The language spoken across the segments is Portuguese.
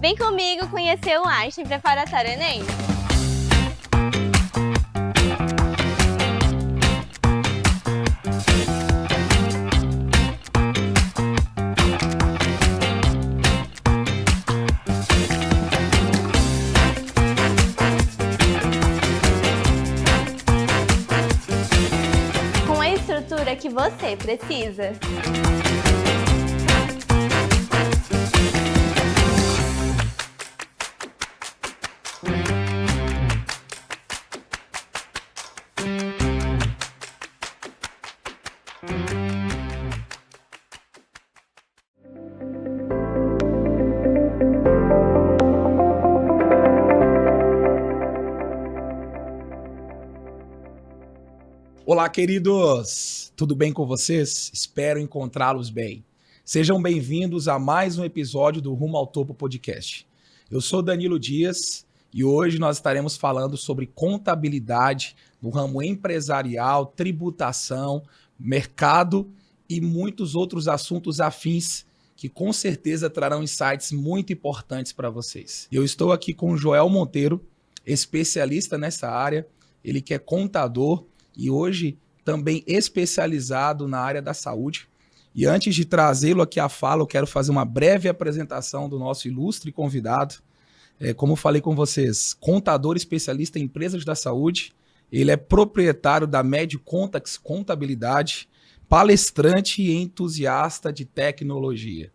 Vem comigo conhecer o Einstein Preparatório Enem. Com a estrutura que você precisa. Olá, queridos! Tudo bem com vocês? Espero encontrá-los bem. Sejam bem-vindos a mais um episódio do Rumo ao Topo Podcast. Eu sou Danilo Dias e hoje nós estaremos falando sobre contabilidade no ramo empresarial, tributação, mercado e muitos outros assuntos afins que com certeza trarão insights muito importantes para vocês. Eu estou aqui com o Joel Monteiro, especialista nessa área, ele que é contador e hoje também especializado na área da saúde. E antes de trazê-lo aqui à fala, eu quero fazer uma breve apresentação do nosso ilustre convidado. Como eu falei com vocês, contador especialista em empresas da saúde, ele é proprietário da MedContax Contabilidade, palestrante e entusiasta de tecnologia.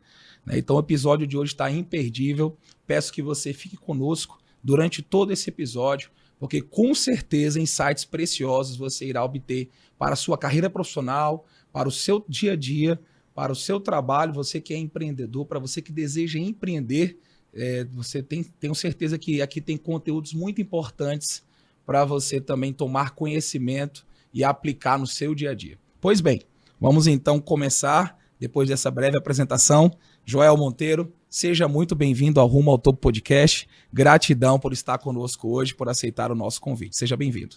Então o episódio de hoje está imperdível, peço que você fique conosco durante todo esse episódio, porque com certeza insights preciosos você irá obter para a sua carreira profissional, para o seu dia a dia, para o seu trabalho, você que é empreendedor, para você que deseja empreender, tenho certeza que aqui tem conteúdos muito importantes para você também tomar conhecimento e aplicar no seu dia a dia. Pois bem, vamos então começar, depois dessa breve apresentação. Joel Monteiro, seja muito bem-vindo ao Rumo ao Topo Podcast. Gratidão por estar conosco hoje, por aceitar o nosso convite. Seja bem-vindo.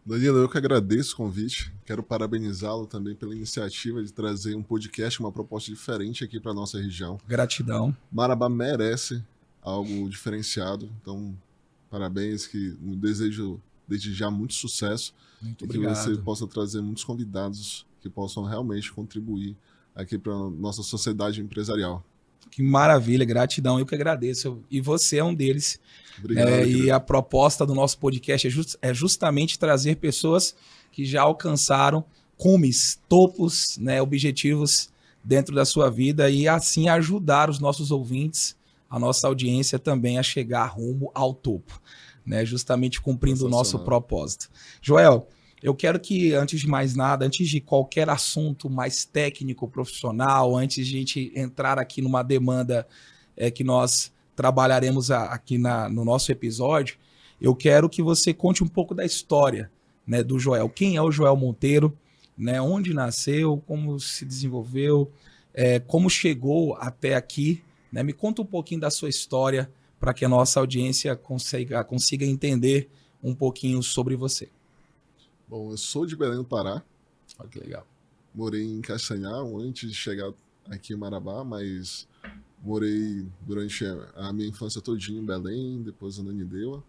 Danilo, eu que agradeço o convite. Quero parabenizá-lo também pela iniciativa de trazer um podcast, uma proposta diferente aqui para a nossa região. Gratidão. Marabá merece algo diferenciado, então parabéns, que desejo desde já muito sucesso. Muito e obrigado. Que você possa trazer muitos convidados que possam realmente contribuir aqui para a nossa sociedade empresarial. Que maravilha, gratidão, eu que agradeço. E você é um deles. Obrigado. E a proposta do nosso podcast é justamente trazer pessoas que já alcançaram cumes, topos, objetivos dentro da sua vida e assim ajudar os nossos ouvintes, a nossa audiência também a chegar rumo ao topo, justamente cumprindo o nosso propósito. Joel, eu quero que, antes de mais nada, antes de qualquer assunto mais técnico, profissional, antes de a gente entrar aqui numa demanda que nós trabalharemos aqui no nosso episódio, eu quero que você conte um pouco da história do Joel. Quem é o Joel Monteiro? Onde nasceu? Como se desenvolveu? Como chegou até aqui? Me conta um pouquinho da sua história para que a nossa audiência consiga entender um pouquinho sobre você. Bom, eu sou de Belém do Pará. Olha que legal. Morei em Castanhal antes de chegar aqui em Marabá, mas morei durante a minha infância todinha em Belém, depois em Ananindeua.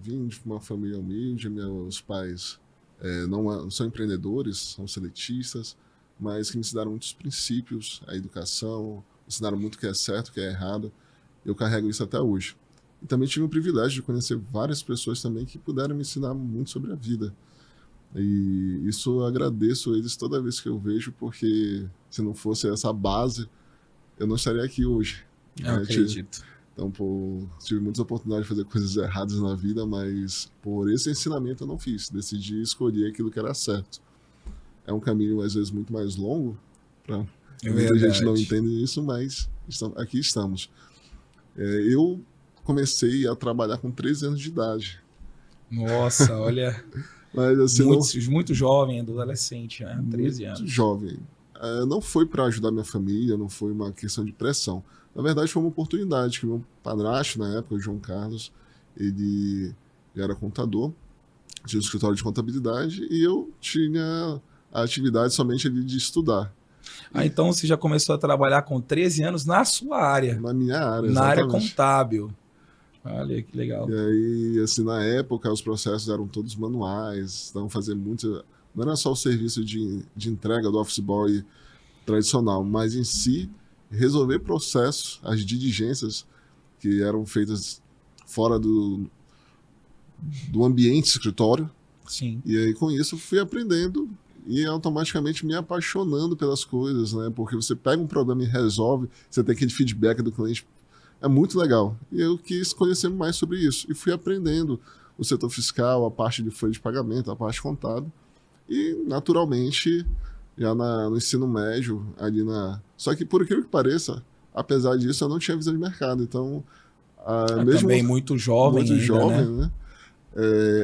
Vim de uma família humilde, meus pais não são empreendedores, são seletistas, mas que me ensinaram muitos princípios, a educação, ensinaram muito o que é certo, o que é errado. Eu carrego isso até hoje. E também tive o privilégio de conhecer várias pessoas também que puderam me ensinar muito sobre a vida. E isso eu agradeço a eles toda vez que eu vejo, porque se não fosse essa base, eu não estaria aqui hoje. Eu acredito. Então, tive muitas oportunidades de fazer coisas erradas na vida, mas por esse ensinamento eu não fiz. Decidi escolher aquilo que era certo. É um caminho, às vezes, muito mais longo. Muita gente não entende isso, mas aqui estamos. Eu comecei a trabalhar com 13 anos de idade. Nossa, olha. Mas, assim, muito jovem, adolescente, 13 anos. Muito jovem. Não foi para ajudar minha família, não foi uma questão de pressão. Na verdade, foi uma oportunidade que meu padrasto, na época, o João Carlos, ele era contador, tinha um escritório de contabilidade e eu tinha a atividade somente ali de estudar. Então você já começou a trabalhar com 13 anos na sua área, Na minha área, na área exatamente. contábil. Olha que legal. E aí, assim, na época, os processos eram todos manuais, então fazer muito. Não era só o serviço de entrega do office boy tradicional, mas em si, resolver processos, as diligências que eram feitas fora do ambiente escritório. Sim. E aí, com isso, fui aprendendo e automaticamente me apaixonando pelas coisas, né? Porque você pega um problema e resolve, você tem aquele feedback do cliente. É muito legal. E eu quis conhecer mais sobre isso. E fui aprendendo o setor fiscal, a parte de folha de pagamento, a parte contábil. E, naturalmente, já no ensino médio, ali na... Só que, por incrível que pareça, apesar disso, eu não tinha visão de mercado. Então, mesmo Também muito jovem muito ainda, jovem, né? né?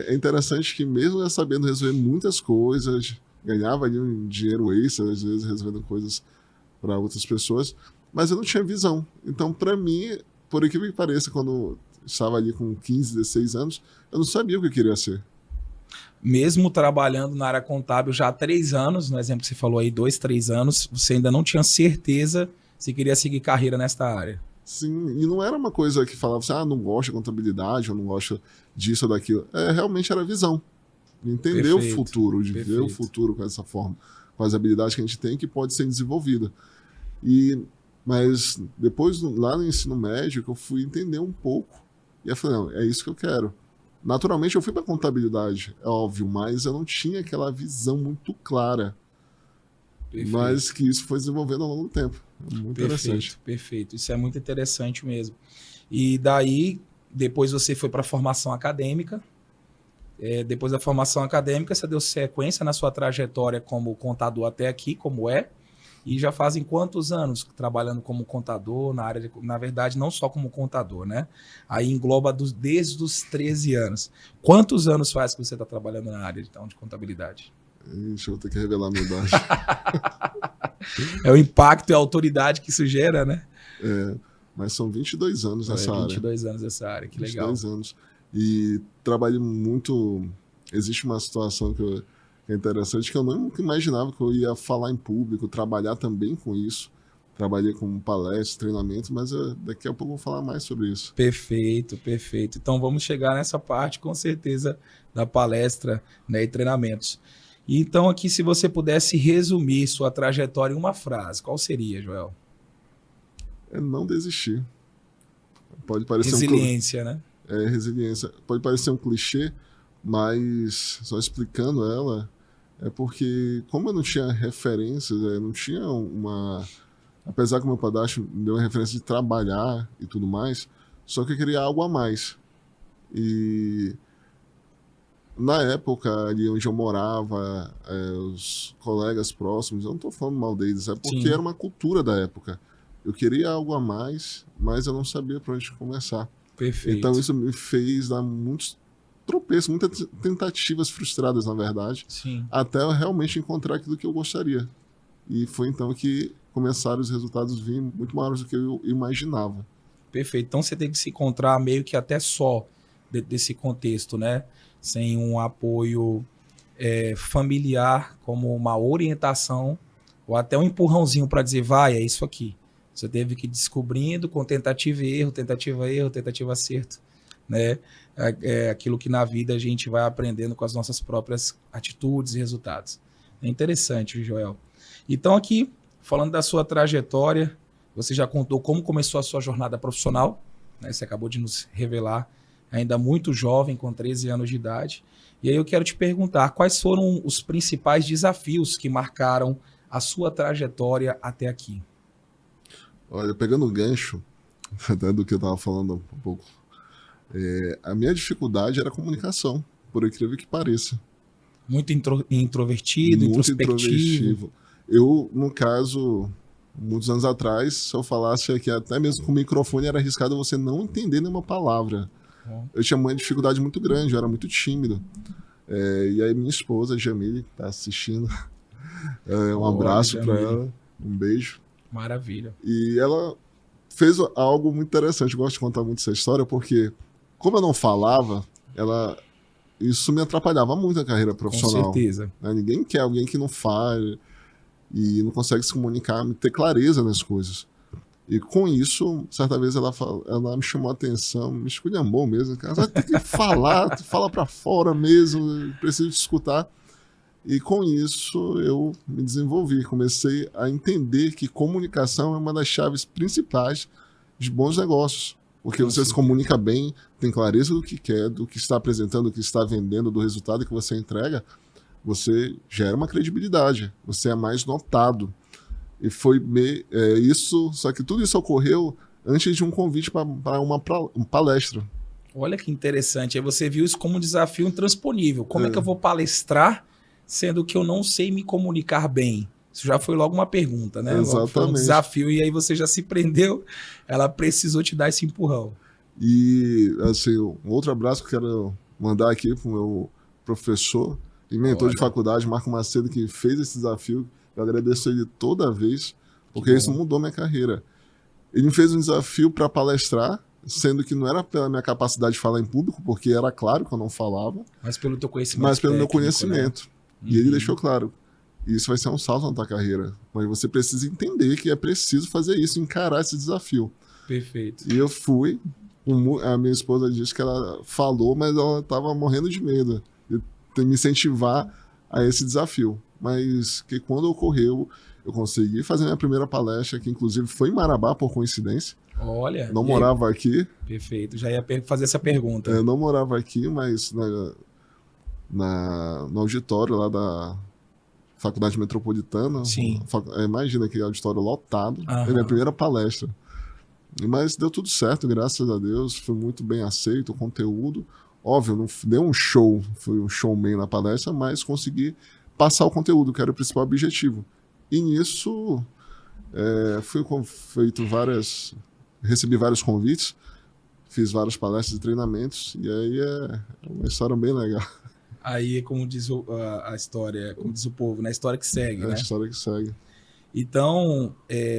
É interessante que mesmo eu sabendo resolver muitas coisas, ganhava ali um dinheiro extra, às vezes resolvendo coisas para outras pessoas, mas eu não tinha visão. Então, para mim, por incrível que pareça, quando eu estava ali com 15, 16 anos, eu não sabia o que eu queria ser. Mesmo trabalhando na área contábil já há 3 anos, no exemplo que você falou aí, 2, 3 anos, você ainda não tinha certeza se queria seguir carreira nesta área. Sim, e não era uma coisa que falava assim, não gosto de contabilidade, eu não gosto disso ou daquilo. Realmente era visão. Entender o futuro, de ver o futuro com essa forma, com as habilidades que a gente tem que pode ser desenvolvida. Mas depois, lá no ensino médio, eu fui entender um pouco. E eu falei, não, é isso que eu quero. Naturalmente, eu fui para contabilidade, é óbvio, mas eu não tinha aquela visão muito clara. Mas que isso foi desenvolvendo ao longo do tempo. Muito interessante. Perfeito. Isso é muito interessante mesmo. E daí, depois você foi para a formação acadêmica. Depois da formação acadêmica, você deu sequência na sua trajetória como contador até aqui, como é. E já fazem quantos anos trabalhando como contador na área na verdade, não só como contador, né? Aí engloba desde os 13 anos. Quantos anos faz que você está trabalhando na área de contabilidade? Ixi, eu vou ter que revelar a minha idade. É o impacto e a autoridade que isso gera, né? Mas são 22 anos nessa área. 22 anos nessa área, que 22 legal. 22 anos. E trabalhei muito... Existe uma situação que é interessante, que eu nunca imaginava que eu ia falar em público, trabalhar também com isso. Trabalhei com palestras, treinamento, mas daqui a pouco eu vou falar mais sobre isso. Perfeito. Então vamos chegar nessa parte, com certeza, da palestra, né, e treinamentos. Então aqui, se você pudesse resumir sua trajetória em uma frase, qual seria, Joel? É não desistir. Pode parecer resiliência, né? Resiliência. Pode parecer um clichê, mas só explicando ela, é porque como eu não tinha referências, eu não tinha uma... Apesar que o meu padrasto me deu uma referência de trabalhar e tudo mais, só que eu queria algo a mais. E na época ali onde eu morava, os colegas próximos, eu não estou falando mal deles, é porque era uma cultura da época. Eu queria algo a mais, mas eu não sabia para onde começar. Perfeito. Então isso me fez dar muitos tropeços, muitas tentativas frustradas, na verdade, até eu realmente encontrar aquilo que eu gostaria. E foi então que começaram os resultados a vir muito maiores do que eu imaginava. Perfeito. Então você tem que se encontrar meio que até só desse contexto, né? Sem um apoio familiar, como uma orientação ou até um empurrãozinho para dizer, vai, é isso aqui. Você teve que ir descobrindo com tentativa e erro, tentativa e acerto, né? Aquilo que na vida a gente vai aprendendo com as nossas próprias atitudes e resultados. É interessante, Joel. Então aqui, falando da sua trajetória, você já contou como começou a sua jornada profissional, né? Você acabou de nos revelar, ainda muito jovem, com 13 anos de idade. E aí eu quero te perguntar, quais foram os principais desafios que marcaram a sua trajetória até aqui? Olha, pegando o gancho até do que eu estava falando um pouco, a minha dificuldade era a comunicação, por incrível que pareça. Muito introvertido, muito introspectivo. Eu, no caso, muitos anos atrás, se eu falasse que até mesmo com o microfone era arriscado você não entender nenhuma palavra. Eu tinha uma dificuldade muito grande, eu era muito tímido. E aí minha esposa, Jamile, que está assistindo, um abraço para ela, um beijo. Maravilha. E ela fez algo muito interessante. Eu gosto de contar muito essa história porque, como eu não falava, isso me atrapalhava muito na carreira profissional. Com certeza. Ninguém quer alguém que não fale. e não consegue se comunicar, ter clareza nas coisas. E com isso, certa vez ela me chamou a atenção, me esculhambou mesmo. Cara, você tem que falar, fala para fora mesmo, preciso te escutar. E com isso eu me desenvolvi, comecei a entender que comunicação é uma das chaves principais de bons negócios. Porque você se comunica bem, tem clareza do que quer, do que está apresentando, do que está vendendo, do resultado que você entrega, você gera uma credibilidade, você é mais notado. E foi isso, só que tudo isso ocorreu antes de um convite para uma palestra. Olha que interessante. Aí você viu isso como um desafio intransponível. Como é que eu vou palestrar, sendo que eu não sei me comunicar bem? Isso já foi logo uma pergunta, né? Exatamente. Foi um desafio e aí você já se prendeu, ela precisou te dar esse empurrão. E, assim, um outro abraço que eu quero mandar aqui para o meu professor e mentor de faculdade, Marco Macedo, que fez esse desafio. Eu agradeço ele toda vez, porque isso mudou minha carreira. Ele me fez um desafio para palestrar, sendo que não era pela minha capacidade de falar em público, porque era claro que eu não falava. Mas pelo teu conhecimento. Mas pelo meu conhecimento. Né? E ele deixou claro, isso vai ser um salto na tua carreira. Mas você precisa entender que é preciso fazer isso, encarar esse desafio. Perfeito. E eu fui. A minha esposa disse que ela falou, mas ela estava morrendo de medo de me incentivar a esse desafio. Mas que quando ocorreu, eu consegui fazer minha primeira palestra, que inclusive foi em Marabá, por coincidência. Olha. Não morava aqui. Perfeito. Já ia fazer essa pergunta. Eu não morava aqui, mas no auditório lá da Faculdade Metropolitana. Sim. Imagina aquele auditório lotado. Foi minha primeira palestra. Mas deu tudo certo, graças a Deus. Foi muito bem aceito o conteúdo. Óbvio, não deu um show, fui um showman na palestra, mas consegui passar o conteúdo, que era o principal objetivo. E nisso, recebi vários convites, fiz várias palestras e treinamentos, e aí é uma história bem legal. Aí, como diz a história, como diz o povo, né? A história que segue, né? A história que segue. Então,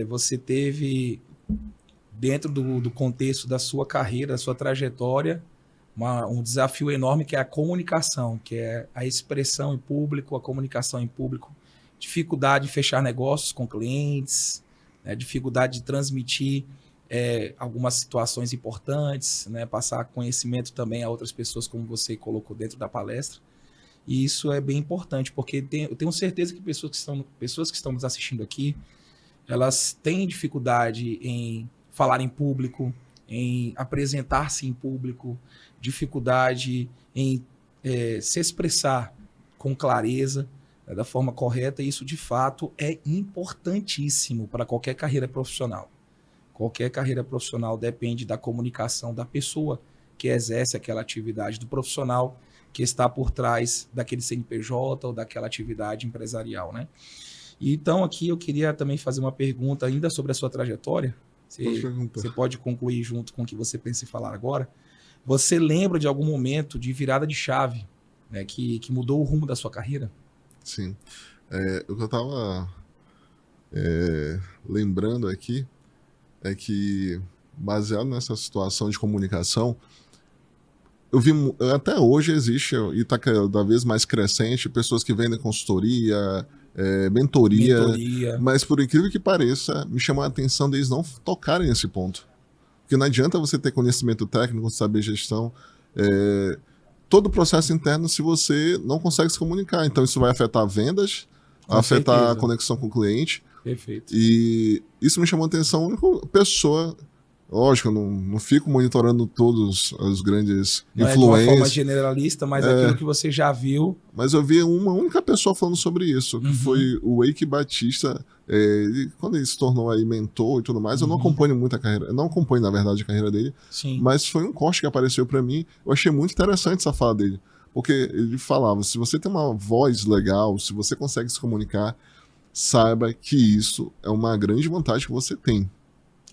você teve, dentro do contexto da sua carreira, da sua trajetória, um desafio enorme que é a comunicação, que é a expressão em público, a comunicação em público, dificuldade de fechar negócios com clientes, né, dificuldade de transmitir algumas situações importantes, né, passar conhecimento também a outras pessoas, como você colocou dentro da palestra. E isso é bem importante, porque eu tenho certeza que pessoas que estão nos assistindo aqui, elas têm dificuldade em falar em público, em apresentar-se em público, dificuldade em se expressar com clareza, né, da forma correta, e isso de fato é importantíssimo para qualquer carreira profissional. Qualquer carreira profissional depende da comunicação da pessoa que exerce aquela atividade, do profissional que está por trás daquele CNPJ ou daquela atividade empresarial, né? E então aqui eu queria também fazer uma pergunta ainda sobre a sua trajetória. Você pode concluir junto com o que você pensa em falar agora. Você lembra de algum momento de virada de chave, né, que mudou o rumo da sua carreira? Sim. O que eu estava lembrando aqui é que, baseado nessa situação de comunicação, eu vi, até hoje existe, e está cada vez mais crescente, pessoas que vendem consultoria, mentoria, mas por incrível que pareça, me chamou a atenção deles não tocarem nesse ponto. Porque não adianta você ter conhecimento técnico, saber gestão, todo o processo interno se você não consegue se comunicar. Então isso vai afetar vendas, vai afetar a conexão com o cliente. Perfeito. E isso me chamou a atenção, a única pessoa... Lógico, eu não fico monitorando todos os grandes influencers. Não é de uma forma generalista, mas aquilo que você já viu. Mas eu vi uma única pessoa falando sobre isso, que foi o Eike Batista. Quando ele se tornou aí mentor e tudo mais, eu não acompanho muito a carreira. Eu não acompanho, na verdade, a carreira dele. Sim. Mas foi um corte que apareceu para mim. Eu achei muito interessante essa fala dele. Porque ele falava, se você tem uma voz legal, se você consegue se comunicar, saiba que isso é uma grande vantagem que você tem.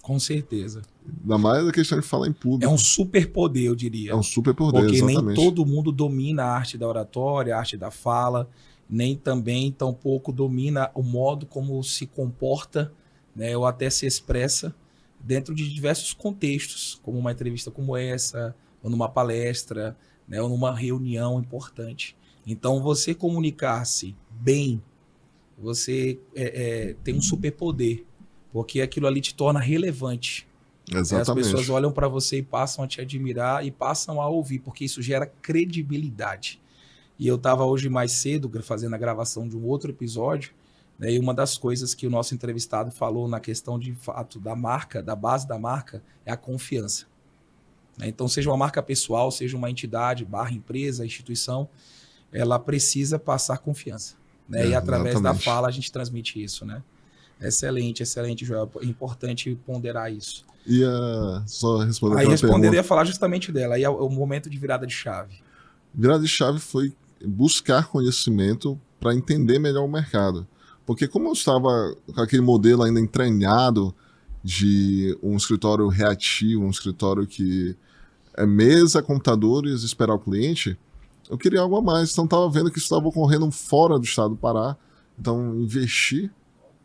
Com certeza. Ainda mais a questão de falar em público. É um superpoder, eu diria. É um superpoder, porque exatamente. Nem todo mundo domina a arte da oratória, a arte da fala, nem também, tampouco, domina o modo como se comporta, né, ou até se expressa dentro de diversos contextos, como uma entrevista como essa, ou numa palestra, né, ou numa reunião importante. Então, você comunicar-se bem, você tem um superpoder, porque aquilo ali te torna relevante. Exatamente. As pessoas olham para você e passam a te admirar e passam a ouvir, porque isso gera credibilidade. E eu estava hoje mais cedo fazendo a gravação de um outro episódio, né, e uma das coisas que o nosso entrevistado falou na questão de fato da marca, da base da marca, é a confiança. Né? Então, seja uma marca pessoal, seja uma entidade, empresa, instituição, ela precisa passar confiança. Né? E através da fala a gente transmite isso. Né? Excelente, Joel. É importante ponderar isso. E só respondendo aí pergunta, eu ia falar justamente dela. Aí é o momento de virada de chave. Virada de chave foi buscar conhecimento para entender melhor o mercado. Porque como eu estava com aquele modelo ainda entranhado de um escritório reativo, um escritório que é mesa, computadores, esperar o cliente, eu queria algo a mais. Então estava vendo que isso estava ocorrendo fora do estado do Pará. Então investi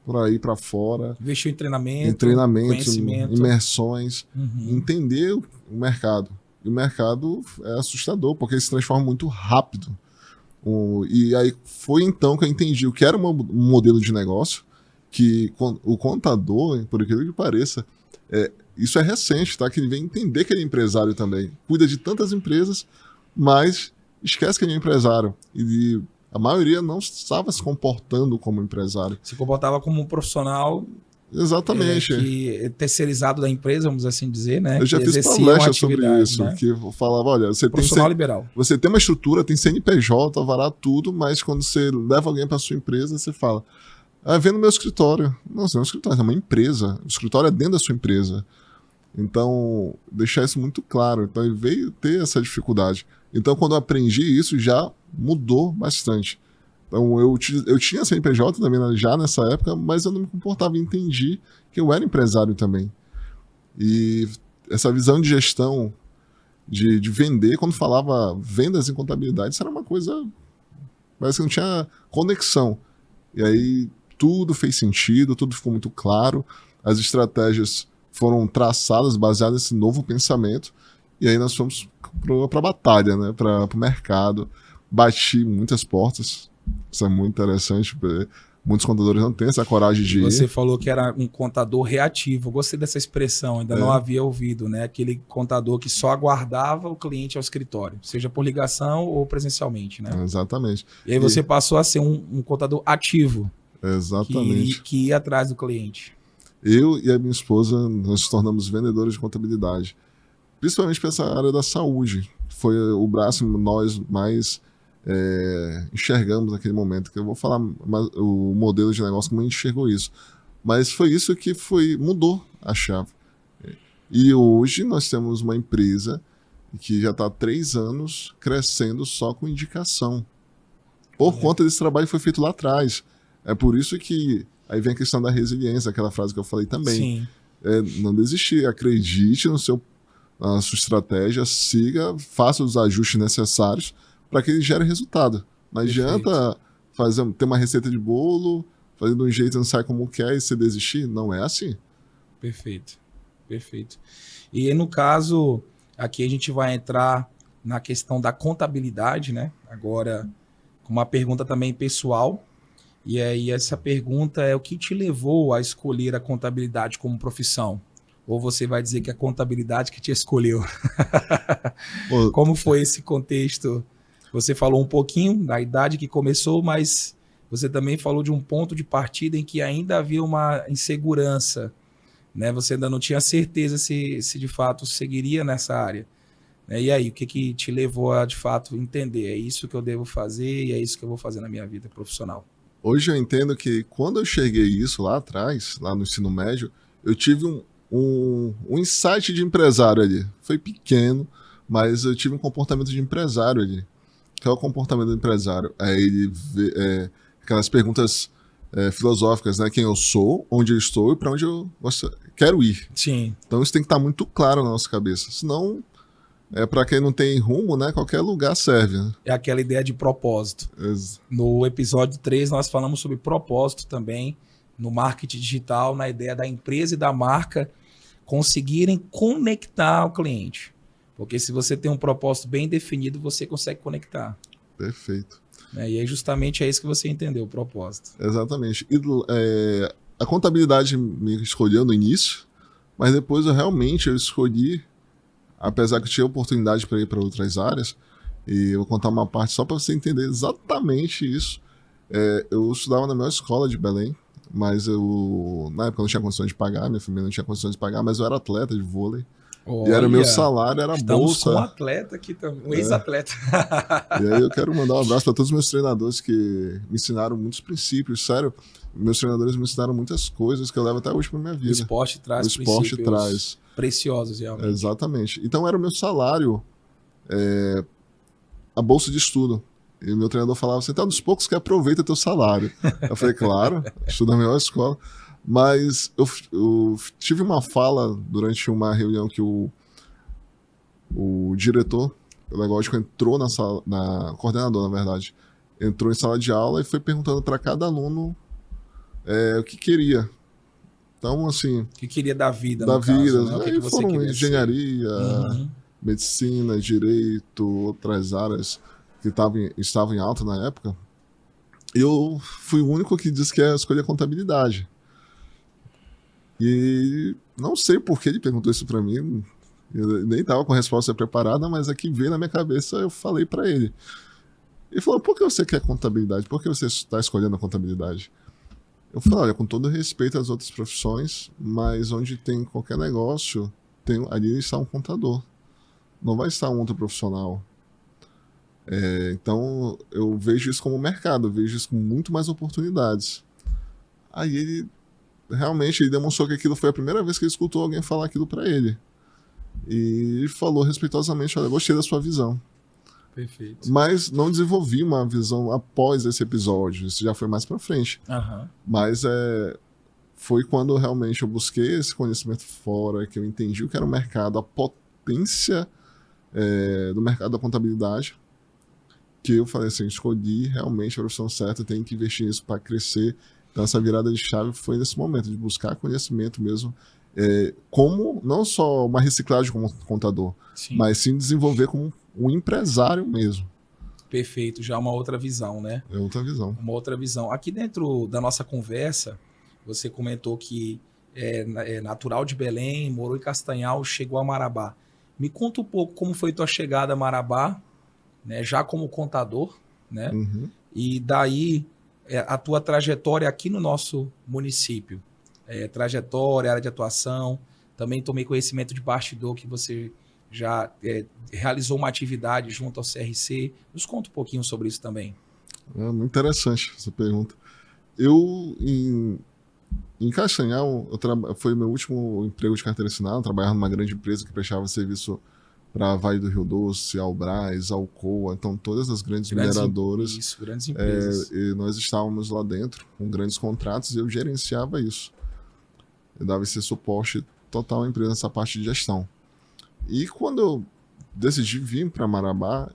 por aí para fora. Investiu em treinamento, conhecimento, imersões, entender o mercado. E o mercado é assustador, porque ele se transforma muito rápido. E aí foi então que eu entendi o que era um modelo de negócio, que o contador, por aquilo que pareça, isso é recente, tá? Que ele vem entender que ele é empresário também. Cuida de tantas empresas, mas esquece que ele é empresário. E a maioria não estava se comportando como empresário. Se comportava como um profissional. Exatamente. Que terceirizado da empresa, vamos assim dizer, né? Eu já fiz palestra sobre isso, né? Que eu falava, olha, você profissional liberal. Você tem uma estrutura, tem CNPJ, alvará, tudo, mas quando você leva alguém para sua empresa, você fala, vem no meu escritório. Não, não é um escritório, é uma empresa. O escritório é dentro da sua empresa. Então, deixar isso muito claro. Então, ele veio ter essa dificuldade. Então, quando eu aprendi isso, já mudou bastante. Então, eu tinha CNPJ também já nessa época, mas eu não me comportava e entendi que eu era empresário também. E essa visão de gestão, de vender, quando falava vendas em contabilidade, isso era uma coisa... Parece que não tinha conexão. E aí, tudo fez sentido, tudo ficou muito claro. As estratégias foram traçadas baseadas nesse novo pensamento. E aí nós fomos para a batalha, né? Para o mercado. Bati muitas portas. Isso é muito interessante. Muitos contadores não têm essa coragem de ir. Você falou que era um contador reativo. Gostei dessa expressão, ainda não havia ouvido, né? Aquele contador que só aguardava o cliente ao escritório, seja por ligação ou presencialmente, né? Exatamente. E aí você passou a ser um contador ativo. Exatamente. Que ia atrás do cliente. Eu e a minha esposa, nós nos tornamos vendedores de contabilidade. Principalmente para essa área da saúde. Foi o braço que nós mais enxergamos naquele momento. Que eu vou falar o modelo de negócio, como a gente enxergou isso. Mas foi isso que mudou a chave. E hoje nós temos uma empresa que já está há 3 anos crescendo só com indicação. Por conta desse trabalho que foi feito lá atrás. É por isso que aí vem a questão da resiliência, aquela frase que eu falei também. Sim. Não desistir, acredite na sua estratégia, siga, faça os ajustes necessários para que ele gere resultado. Não adianta ter uma receita de bolo, fazer de um jeito e não sai como quer e você desistir. Não é assim. Perfeito. E no caso, aqui a gente vai entrar na questão da contabilidade, né? Agora, com uma pergunta também pessoal. E aí essa pergunta é o que te levou a escolher a contabilidade como profissão? Ou você vai dizer que é a contabilidade que te escolheu? Como foi esse contexto? Você falou um pouquinho da idade que começou, mas você também falou de um ponto de partida em que ainda havia uma insegurança, né? Você ainda não tinha certeza se de fato seguiria nessa área. E aí, o que te levou a de fato entender? É isso que eu devo fazer e é isso que eu vou fazer na minha vida profissional? Hoje eu entendo que quando eu cheguei isso lá atrás, lá no ensino médio, eu tive um insight de empresário ali. Foi pequeno, mas eu tive um comportamento de empresário ali. Qual é o comportamento do empresário? Ele vê aquelas perguntas filosóficas, né? Quem eu sou, onde eu estou e para onde eu quero ir. Sim. Então isso tem que estar muito claro na nossa cabeça. Senão, para quem não tem rumo, né? Qualquer lugar serve. Né? É aquela ideia de propósito. No episódio 3, nós falamos sobre propósito também, no marketing digital, na ideia da empresa e da marca conseguirem conectar ao cliente. Porque se você tem um propósito bem definido, você consegue conectar. Perfeito. né? E aí justamente é isso que você entendeu, o propósito. Exatamente. E a contabilidade me escolheu no início, mas depois eu escolhi, apesar que eu tinha oportunidade para ir para outras áreas, e eu vou contar uma parte só para você entender exatamente isso. Eu estudava na melhor escola de Belém, mas na época eu não tinha condições de pagar, minha família não tinha condições de pagar, mas eu era atleta de vôlei. E era o meu salário, era estamos bolsa. com um atleta aqui também, um ex-atleta. E aí eu quero mandar um abraço para todos os meus treinadores que me ensinaram muitos princípios, sério. Meus treinadores me ensinaram muitas coisas que eu levo até hoje para minha vida. O esporte traz princípios preciosos, realmente. Exatamente. Então era o meu salário, a bolsa de estudo. E o meu treinador falava, você tá dos poucos que aproveita teu salário. Eu falei, claro, estudo na melhor escola. Mas eu tive uma fala durante uma reunião que o diretor pedagógico entrou coordenador, na verdade, entrou em sala de aula e foi perguntando para cada aluno o que queria. Então, assim... O que queria da vida, da no vida, caso, né? O que você foram queria engenharia, medicina, direito, outras áreas que estavam em alta na época. Eu fui o único que disse que ia escolher contabilidade. E não sei por que ele perguntou isso para mim. Eu nem estava com a resposta preparada, mas aqui veio na minha cabeça, eu falei para ele. Ele falou, por que você quer contabilidade? Por que você está escolhendo a contabilidade? Eu falei, olha, com todo respeito às outras profissões, mas onde tem qualquer negócio, ali está um contador. Não vai estar um outro profissional. Então, eu vejo isso como mercado, eu vejo isso com muito mais oportunidades. Aí ele demonstrou que aquilo foi a primeira vez que ele escutou alguém falar aquilo para ele. E ele falou respeitosamente, olha, gostei da sua visão. Perfeito. Mas não desenvolvi uma visão após esse episódio, isso já foi mais para frente. Mas foi quando realmente eu busquei esse conhecimento fora, que eu entendi o que era o mercado, a potência do mercado da contabilidade, que eu falei assim, escolhi realmente a profissão certa, tenho que investir nisso para crescer. Então essa virada de chave foi nesse momento, de buscar conhecimento mesmo, como não só uma reciclagem como contador, mas sim desenvolver como um empresário mesmo. Perfeito, já uma outra visão, né? É outra visão. Uma outra visão. Aqui dentro da nossa conversa, você comentou que é natural de Belém, morou em Castanhal, chegou a Marabá. Me conta um pouco como foi tua chegada a Marabá, né? Já como contador, né? E daí a tua trajetória aqui no nosso município. Trajetória, área de atuação. Também tomei conhecimento de bastidor que você já realizou uma atividade junto ao CRC. Nos conta um pouquinho sobre isso também. Muito interessante essa pergunta. Eu, em Castanhal, foi meu último emprego de carteira assinada, trabalhava numa grande empresa que prestava serviço para a Vale do Rio Doce, Albrás, Alcoa, então todas as grandes mineradoras. Isso, grandes empresas. E nós estávamos lá dentro com grandes contratos e eu gerenciava isso. Eu dava esse suporte total à empresa nessa parte de gestão. E quando eu decidi vir para Marabá,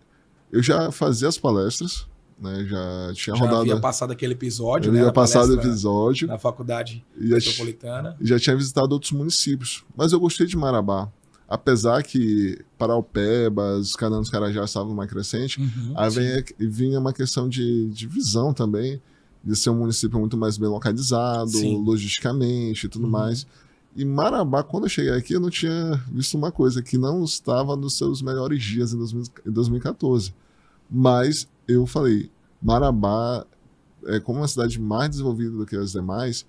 eu já fazia as palestras, né? Já tinha rodado. Já havia passado aquele episódio, eu né? Havia passado o episódio. Na faculdade metropolitana. Já tinha visitado outros municípios. Mas eu gostei de Marabá. Apesar que Paraupebas, Canaã dos Carajás estavam mais crescente, aí vinha uma questão de visão também, de ser um município muito mais bem localizado, logisticamente e tudo mais. E Marabá, quando eu cheguei aqui, eu não tinha visto uma coisa, que não estava nos seus melhores dias em 2014. Mas eu falei, Marabá, como uma cidade mais desenvolvida do que as demais,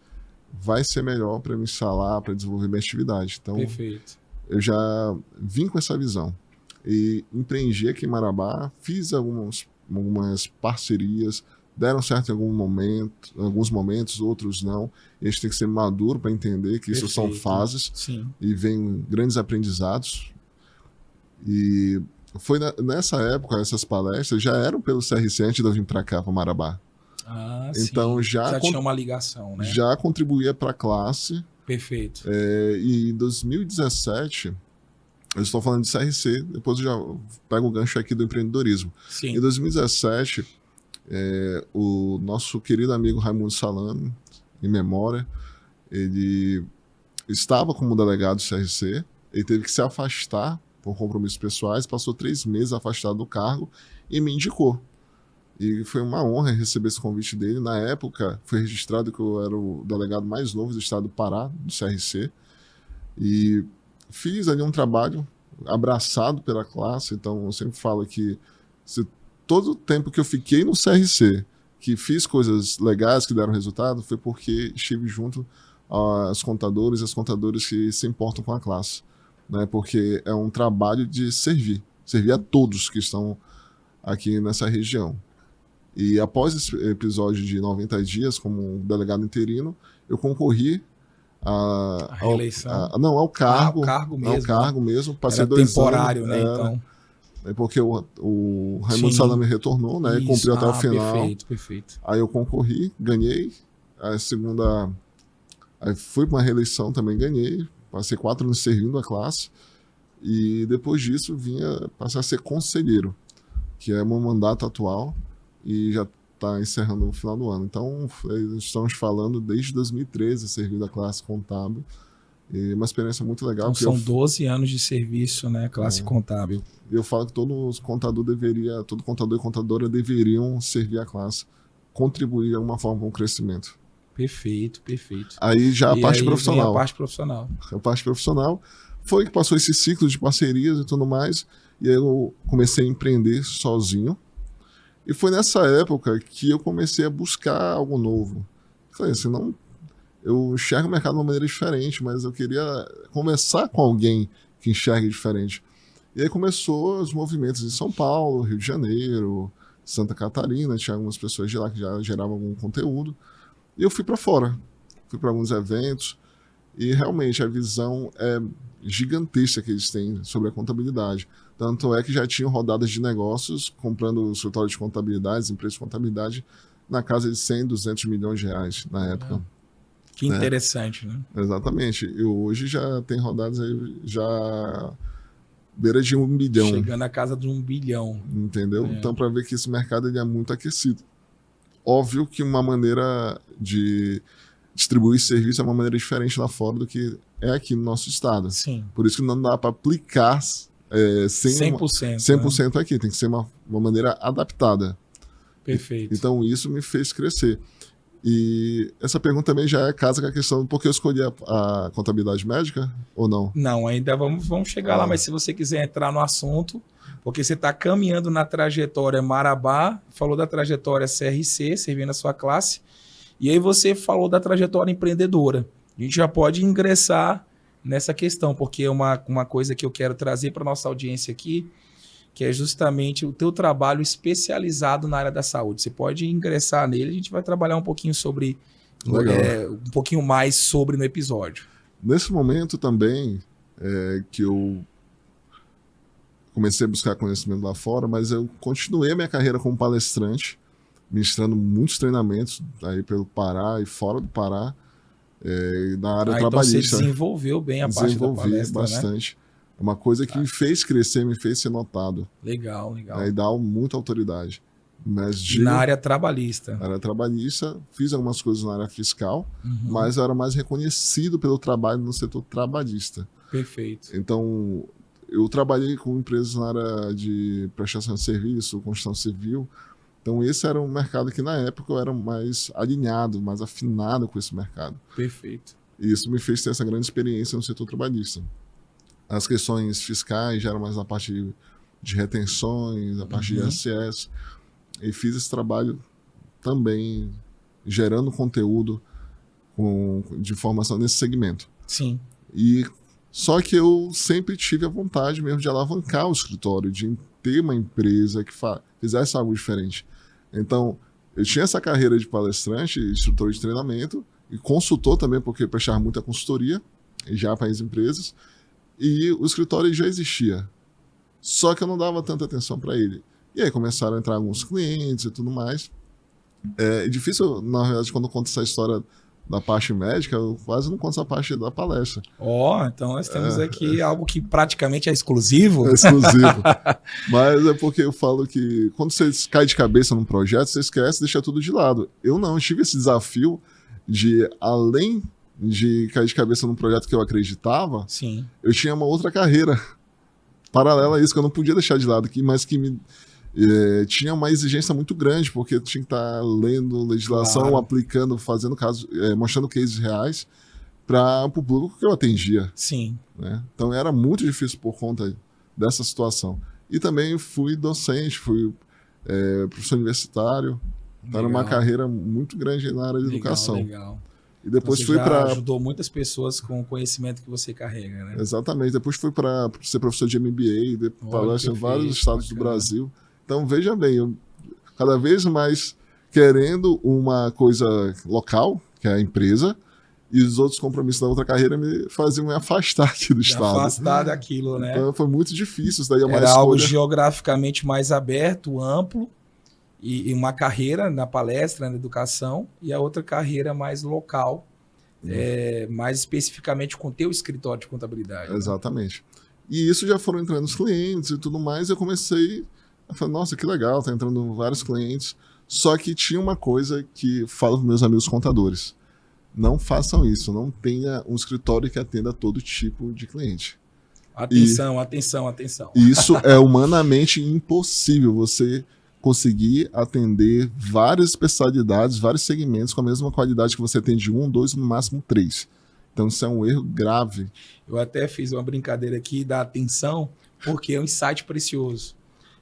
vai ser melhor para me instalar, para desenvolver minha atividade. Então, perfeito. Eu já vim com essa visão. E empreendi aqui em Marabá, fiz algumas parcerias, deram certo em alguns momentos, outros não. E a gente tem que ser maduro para entender que isso são fases. E vem grandes aprendizados. E foi nessa época, essas palestras já eram pelo CRC antes de eu vir para cá, para Marabá. Então já tinha uma ligação, né? Já contribuía para a classe. Perfeito. E em 2017, eu estou falando de CRC, depois eu já pego o gancho aqui do empreendedorismo. Em 2017, o nosso querido amigo Raimundo Salame, em memória, ele estava como delegado do CRC, ele teve que se afastar por compromissos pessoais, passou 3 meses afastado do cargo e me indicou. E foi uma honra receber esse convite dele. Na época, foi registrado que eu era o delegado mais novo do estado do Pará, do CRC. E fiz ali um trabalho abraçado pela classe. Então, eu sempre falo que todo o tempo que eu fiquei no CRC, que fiz coisas legais que deram resultado, foi porque estive junto aos contadores e as contadoras que se importam com a classe. Né? Porque é um trabalho de servir a todos que estão aqui nessa região. E após esse episódio de 90 dias como delegado interino, eu concorri A reeleição. ao cargo. Ao cargo mesmo. Ao cargo mesmo. Passei Era 2 temporário, anos. né? Então. Porque o Raimundo Sim. Salame retornou, né? E cumpriu até o final. Perfeito. Aí eu concorri, ganhei. A segunda. Aí fui para uma reeleição, também ganhei. Passei 4 anos servindo a classe. E depois disso passei a ser conselheiro, que é meu mandato atual. E já está encerrando no final do ano. Então, estamos falando desde 2013, servindo a classe contábil. E uma experiência muito legal. Então, são 12 anos de serviço, né? Classe contábil. Eu falo que todo contador e contadora deveriam servir a classe, contribuir de alguma forma com o crescimento. Perfeito. Aí já a parte profissional. A parte profissional. A parte profissional foi que passou esse ciclo de parcerias e tudo mais. E aí eu comecei a empreender sozinho. E foi nessa época que eu comecei a buscar algo novo. Falei assim, eu enxergo o mercado de uma maneira diferente, mas eu queria conversar com alguém que enxergue diferente. E aí começou os movimentos em São Paulo, Rio de Janeiro, Santa Catarina, tinha algumas pessoas de lá que já geravam algum conteúdo. E eu fui para fora, fui para alguns eventos, e realmente a visão é gigantesca que eles têm sobre a contabilidade. Tanto é que já tinham rodadas de negócios, comprando o escritório de contabilidade, empresas de contabilidade, na casa de 100, 200 milhões de reais na época. Que interessante, né? Exatamente. E hoje já tem rodadas aí, já beira de 1 bilhão. Chegando à casa de 1 bilhão. Entendeu? Então, para ver que esse mercado ele é muito aquecido. Óbvio que uma maneira de distribuir serviço é uma maneira diferente lá fora do que é aqui no nosso estado. Sim. Por isso que não dá para aplicar 100% aqui. Tem que ser uma maneira adaptada. Perfeito. Então, isso me fez crescer. E essa pergunta também já casa com a questão por que eu escolhi a contabilidade médica ou não? Não, ainda vamos chegar lá, mas se você quiser entrar no assunto, porque você está caminhando na trajetória Marabá, falou da trajetória CRC, servindo a sua classe, e aí você falou da trajetória empreendedora. A gente já pode ingressar nessa questão, porque é uma coisa que eu quero trazer para nossa audiência aqui, que é justamente o teu trabalho especializado na área da saúde. Você pode ingressar nele, a gente vai trabalhar um pouquinho sobre, um pouquinho mais sobre no episódio. Nesse momento também, que eu comecei a buscar conhecimento lá fora, mas eu continuei a minha carreira como palestrante, ministrando muitos treinamentos aí pelo Pará e fora do Pará, na área trabalhista. Então você desenvolveu bem a parte da palestra, bastante. Né? Uma coisa que me fez crescer, me fez ser notado. Legal. E dá muita autoridade. Mas na área trabalhista. Na área trabalhista, fiz algumas coisas na área fiscal, mas eu era mais reconhecido pelo trabalho no setor trabalhista. Perfeito. Então, eu trabalhei com empresas na área de prestação de serviço, construção civil. Então, esse era um mercado que, na época, eu era mais alinhado, mais afinado com esse mercado. Perfeito. E isso me fez ter essa grande experiência no setor trabalhista. As questões fiscais já eram mais na parte de retenções, a parte de ISS. E fiz esse trabalho também gerando conteúdo de formação nesse segmento. Sim. E só que eu sempre tive a vontade mesmo de alavancar o escritório, de ter uma empresa que fizesse algo diferente. Então, eu tinha essa carreira de palestrante, instrutor de treinamento e consultor também, porque eu prestava muita consultoria já para as empresas. E o escritório já existia. Só que eu não dava tanta atenção para ele. E aí começaram a entrar alguns clientes e tudo mais. É difícil, na verdade, quando eu conto essa história da parte médica, eu quase não conto essa parte da palestra. Então nós temos aqui algo que praticamente é exclusivo. É exclusivo. Mas é porque eu falo que quando você cai de cabeça num projeto, você esquece e deixa tudo de lado. Eu não, eu tive esse desafio de, além de cair de cabeça num projeto que eu acreditava, Sim. eu tinha uma outra carreira paralela a isso, que eu não podia deixar de lado, mas que tinha uma exigência muito grande, porque tinha que estar lendo legislação, Claro. aplicando, fazendo casos, mostrando cases reais para o público que eu atendia. Sim. Né? Então era muito difícil por conta dessa situação. E também fui docente, fui professor universitário, tá numa carreira muito grande na área de educação. Legal. E depois Você fui já para ajudou muitas pessoas com o conhecimento que você carrega, né? exatamente, depois fui para ser professor de MBA, palestra em vários perfeito, estados do bacana. Brasil. Então veja bem, eu cada vez mais querendo uma coisa local, que é a empresa, e os outros compromissos da outra carreira me faziam me afastar aqui do De estado. afastar daquilo, né? Então foi muito difícil, isso daí é uma Era algo escolha. geograficamente mais aberto, amplo, e uma carreira na palestra, na educação, e a outra carreira mais local, mais especificamente com o teu escritório de contabilidade. né? Exatamente. E isso já foram entrando os clientes e tudo mais, eu comecei a falar, nossa, que legal, tá entrando vários clientes. Só que tinha uma coisa que falo para meus amigos contadores. Não façam isso, não tenha um escritório que atenda todo tipo de cliente. Atenção, atenção, atenção. Isso é humanamente impossível, você conseguir atender várias especialidades, vários segmentos com a mesma qualidade que você atende 1, 2, no máximo 3. Então isso é um erro grave. Eu até fiz uma brincadeira aqui da atenção, porque é um insight precioso.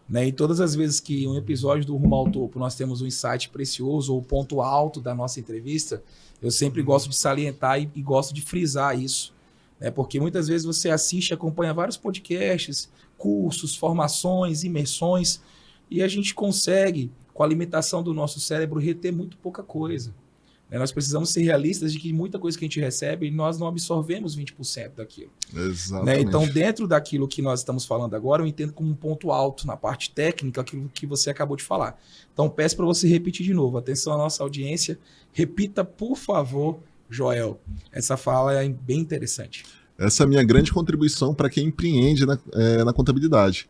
Né? E todas as vezes que um episódio do Rumo ao Topo nós temos um insight precioso ou o ponto alto da nossa entrevista, eu sempre gosto de salientar e gosto de frisar isso. Né? Porque muitas vezes você assiste e acompanha vários podcasts, cursos, formações, imersões, e a gente consegue, com a limitação do nosso cérebro, reter muito pouca coisa. Né? Nós precisamos ser realistas de que muita coisa que a gente recebe, nós não absorvemos 20% daquilo. Exatamente. Né? Então, dentro daquilo que nós estamos falando agora, eu entendo como um ponto alto na parte técnica, aquilo que você acabou de falar. Então, peço para você repetir de novo. Atenção à nossa audiência. Repita, por favor, Joel. Essa fala é bem interessante. Essa é a minha grande contribuição para quem empreende na contabilidade.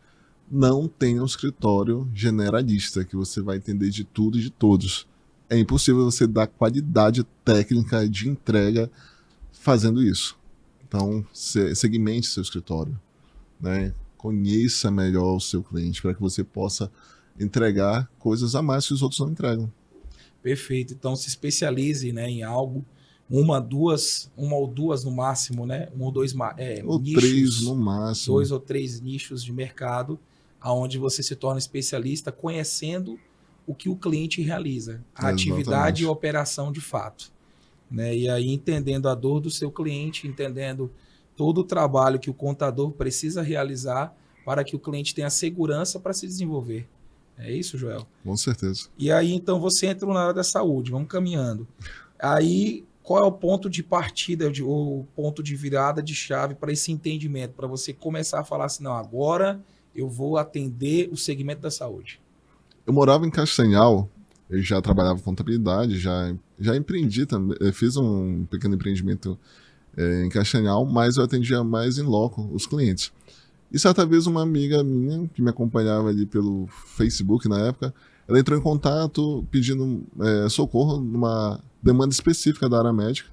Não tenha um escritório generalista, que você vai entender de tudo e de todos. É impossível você dar qualidade técnica de entrega fazendo isso. Então, segmente seu escritório. Né? Conheça melhor o seu cliente para que você possa entregar coisas a mais que os outros não entregam. Perfeito. Então, se especialize, né, em algo. Uma ou duas no máximo, né? Um ou dois Ou nichos, 3 no máximo. 2 ou 3 nichos de mercado, aonde você se torna especialista conhecendo o que o cliente realiza, a atividade e a operação de fato. Né? E aí entendendo a dor do seu cliente, entendendo todo o trabalho que o contador precisa realizar para que o cliente tenha segurança para se desenvolver. É isso, Joel? Com certeza. E aí, então, você entra na área da saúde, vamos caminhando. Aí, qual é o ponto de partida ou ponto de virada de chave para esse entendimento, para você começar a falar assim, não, agora eu vou atender o segmento da saúde? Eu morava em Castanhal, eu já trabalhava com contabilidade, já empreendi também, fiz um pequeno empreendimento em Castanhal, mas eu atendia mais em loco os clientes. E certa vez uma amiga minha, que me acompanhava ali pelo Facebook na época, ela entrou em contato pedindo socorro numa demanda específica da área médica,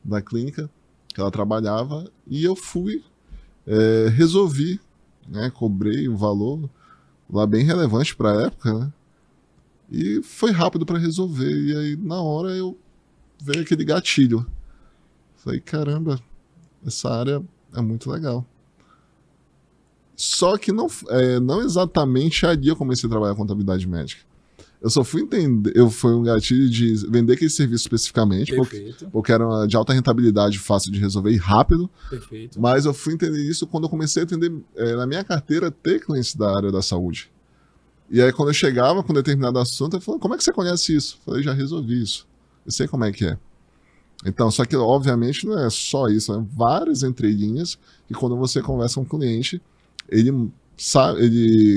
da clínica que ela trabalhava, e eu fui, resolvi, né, cobrei um valor lá bem relevante para a época, né, e foi rápido para resolver, e aí na hora veio aquele gatilho. Falei, caramba, essa área é muito legal. Só que não exatamente ali eu comecei a trabalhar contabilidade médica. Eu só fui entender, foi um gatilho de vender aquele serviço especificamente, porque era de alta rentabilidade, fácil de resolver e rápido. Perfeito. Mas eu fui entender isso quando eu comecei a atender, na minha carteira, ter clientes da área da saúde. E aí quando eu chegava com determinado assunto, eu falei, como é que você conhece isso? Eu falei, já resolvi isso. Eu sei como é que é. Então, só que obviamente não é só isso, são várias entrelinhas, e quando você conversa com o cliente, ele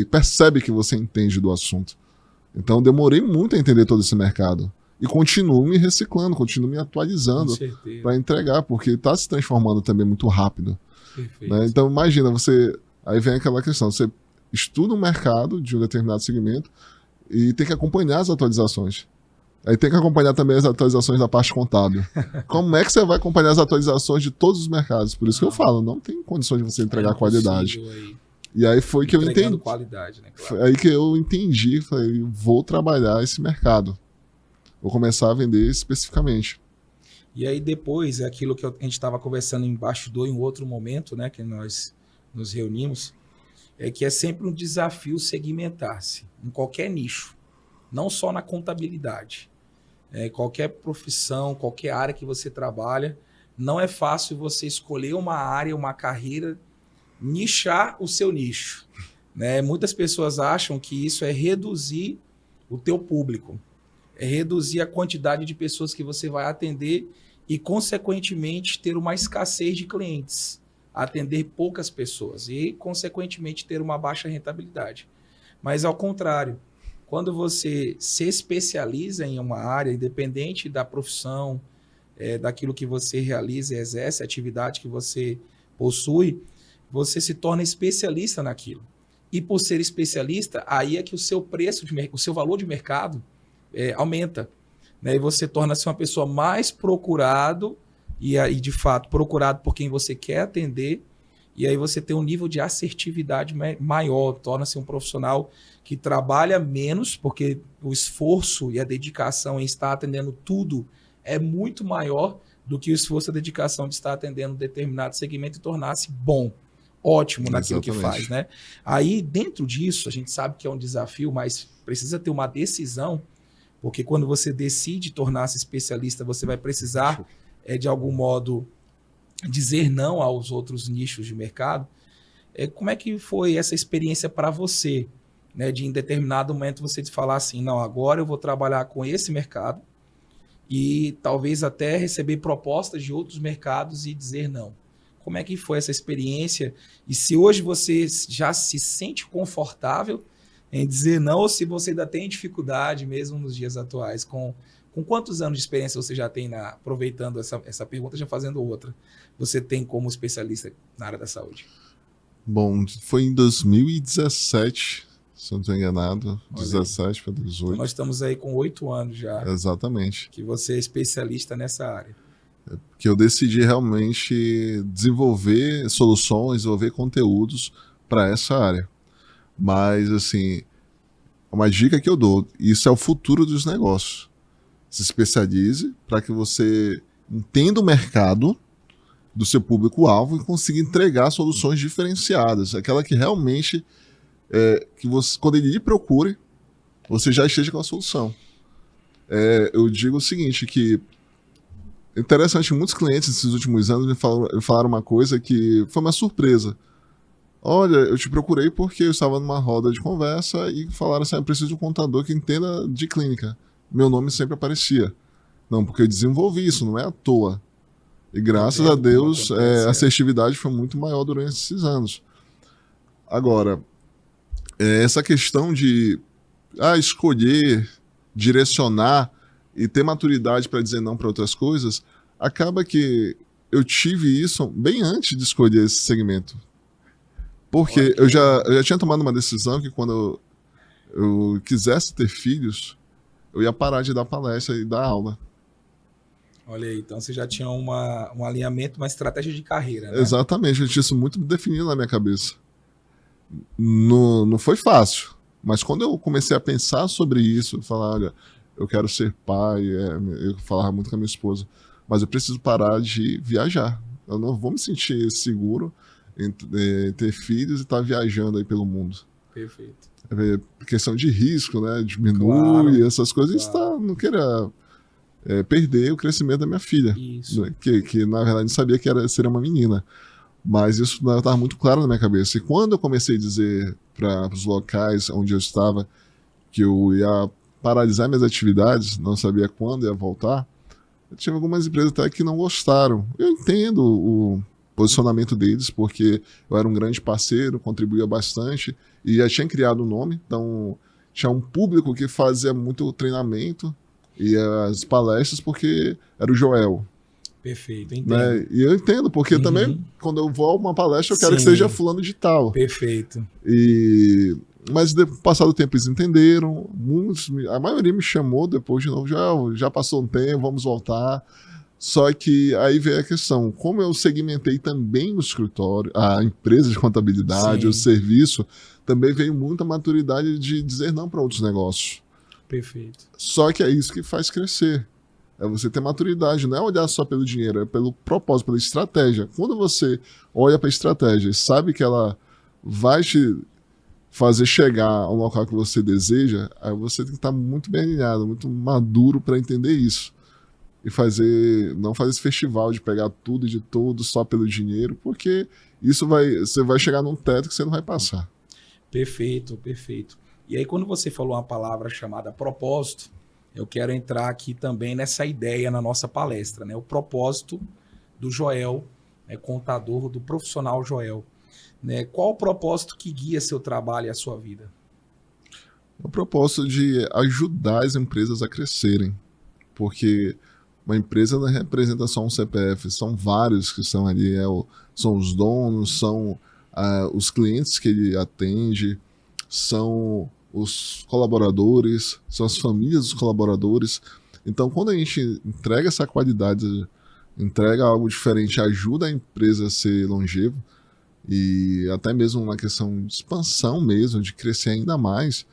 percebe que você entende do assunto. Então, eu demorei muito a entender todo esse mercado. E continuo me reciclando, continuo me atualizando para entregar, porque está se transformando também muito rápido. Né? Então, imagina, aí vem aquela questão, você estuda um mercado de um determinado segmento e tem que acompanhar as atualizações. Aí tem que acompanhar também as atualizações da parte contábil. Como é que você vai acompanhar as atualizações de todos os mercados? Por isso que eu falo, não tem condições de você entregar qualidade. E aí foi que eu Entregando entendi. qualidade, né? Claro. Foi aí que eu entendi, falei, vou trabalhar esse mercado. Vou começar a vender especificamente. E aí depois, é aquilo que a gente estava conversando em bastidor em outro momento, né, que nós nos reunimos, é que é sempre um desafio segmentar-se em qualquer nicho, não só na contabilidade. Qualquer profissão, qualquer área que você trabalha, não é fácil você escolher uma área, uma carreira, nichar o seu nicho, né? Muitas pessoas acham que isso é reduzir o teu público, é reduzir a quantidade de pessoas que você vai atender e, consequentemente, ter uma escassez de clientes, atender poucas pessoas e, consequentemente, ter uma baixa rentabilidade. Mas, ao contrário, quando você se especializa em uma área, independente da profissão, daquilo que você realiza e exerce, a atividade que você possui, você se torna especialista naquilo. E por ser especialista, aí é que o seu preço, o seu valor de mercado aumenta, né? E você torna-se uma pessoa mais procurado e de fato procurado por quem você quer atender, e aí você tem um nível de assertividade maior, torna-se um profissional que trabalha menos, porque o esforço e a dedicação em estar atendendo tudo é muito maior do que o esforço e a dedicação de estar atendendo um determinado segmento e tornar-se bom, ótimo naquilo que faz, né? Aí, dentro disso, a gente sabe que é um desafio, mas precisa ter uma decisão, porque quando você decide tornar-se especialista, você vai precisar, de algum modo, dizer não aos outros nichos de mercado. Como é que foi essa experiência para você, né, de em determinado momento você falar assim, não, agora eu vou trabalhar com esse mercado e talvez até receber propostas de outros mercados e dizer não. Como é que foi essa experiência? E se hoje você já se sente confortável em dizer não, ou se você ainda tem dificuldade mesmo nos dias atuais? Com quantos anos de experiência você já tem, aproveitando essa pergunta, já fazendo outra, você tem como especialista na área da saúde? Bom, foi em 2017, se eu não estou enganado, 17 para 18. Então nós estamos aí com 8 anos já. Exatamente. Que você é especialista nessa área. Que eu decidi realmente desenvolver soluções, desenvolver conteúdos para essa área. Mas, assim, uma dica que eu dou, isso é o futuro dos negócios. Se especialize para que você entenda o mercado do seu público-alvo e consiga entregar soluções diferenciadas. Aquela que realmente, que você, quando ele lhe procure, você já esteja com a solução. Eu digo o seguinte, que interessante, muitos clientes nesses últimos anos me falaram uma coisa que foi uma surpresa. Olha, eu te procurei porque eu estava numa roda de conversa e falaram assim, eu preciso de um contador que entenda de clínica. Meu nome sempre aparecia. Não, porque eu desenvolvi isso, não é à toa. E graças a Deus, a assertividade foi muito maior durante esses anos. Agora, essa questão de escolher, direcionar e ter maturidade para dizer não para outras coisas, acaba que eu tive isso bem antes de escolher esse segmento. Porque eu já tinha tomado uma decisão que quando eu quisesse ter filhos, eu ia parar de dar palestra e dar aula. Olha aí, então você já tinha um alinhamento, uma estratégia de carreira, né? Exatamente, eu tinha isso muito definido na minha cabeça. Não foi fácil, mas quando eu comecei a pensar sobre isso, falar, olha, eu quero ser pai, eu falava muito com a minha esposa, mas eu preciso parar de viajar. Eu não vou me sentir seguro em ter filhos e estar viajando aí pelo mundo. Perfeito. Questão de risco, né? Diminui, claro, essas coisas. Claro. Não queria perder o crescimento da minha filha. Isso. Que na verdade sabia que seria uma menina. Mas isso estava muito claro na minha cabeça. E quando eu comecei a dizer para os locais onde eu estava que eu ia paralisar minhas atividades, não sabia quando ia voltar, eu tive algumas empresas até que não gostaram. Eu entendo o posicionamento deles, porque eu era um grande parceiro, contribuía bastante e já tinha criado um nome, então tinha um público que fazia muito treinamento e as palestras porque era o Joel. Perfeito, entendo. Né? E eu entendo, porque também quando eu vou a uma palestra eu quero que seja fulano de tal. Perfeito. Mas passado o tempo eles entenderam, a maioria me chamou depois de novo, já passou um tempo, vamos voltar. Só que aí vem a questão, como eu segmentei também o escritório, a empresa de contabilidade, Sim. o serviço, também veio muita maturidade de dizer não para outros negócios. Perfeito. Só que é isso que faz crescer. É você ter maturidade, não é olhar só pelo dinheiro, é pelo propósito, pela estratégia. Quando você olha para a estratégia e sabe que ela vai te fazer chegar ao local que você deseja, aí você tem que estar muito bem alinhado, muito maduro para entender isso. E não fazer esse festival de pegar tudo e de todo só pelo dinheiro, porque você vai chegar num teto que você não vai passar. Perfeito, perfeito. E aí, quando você falou uma palavra chamada propósito, eu quero entrar aqui também nessa ideia na nossa palestra, né? O propósito do Joel, contador, do profissional Joel. Né? Qual o propósito que guia seu trabalho e a sua vida? O propósito de ajudar as empresas a crescerem, porque uma empresa não representa só um CPF, são vários que estão ali, são os donos, são os clientes que ele atende, são os colaboradores, são as famílias dos colaboradores. Então, quando a gente entrega essa qualidade, entrega algo diferente, ajuda a empresa a ser longeva, e até mesmo na questão de expansão mesmo, de crescer ainda mais,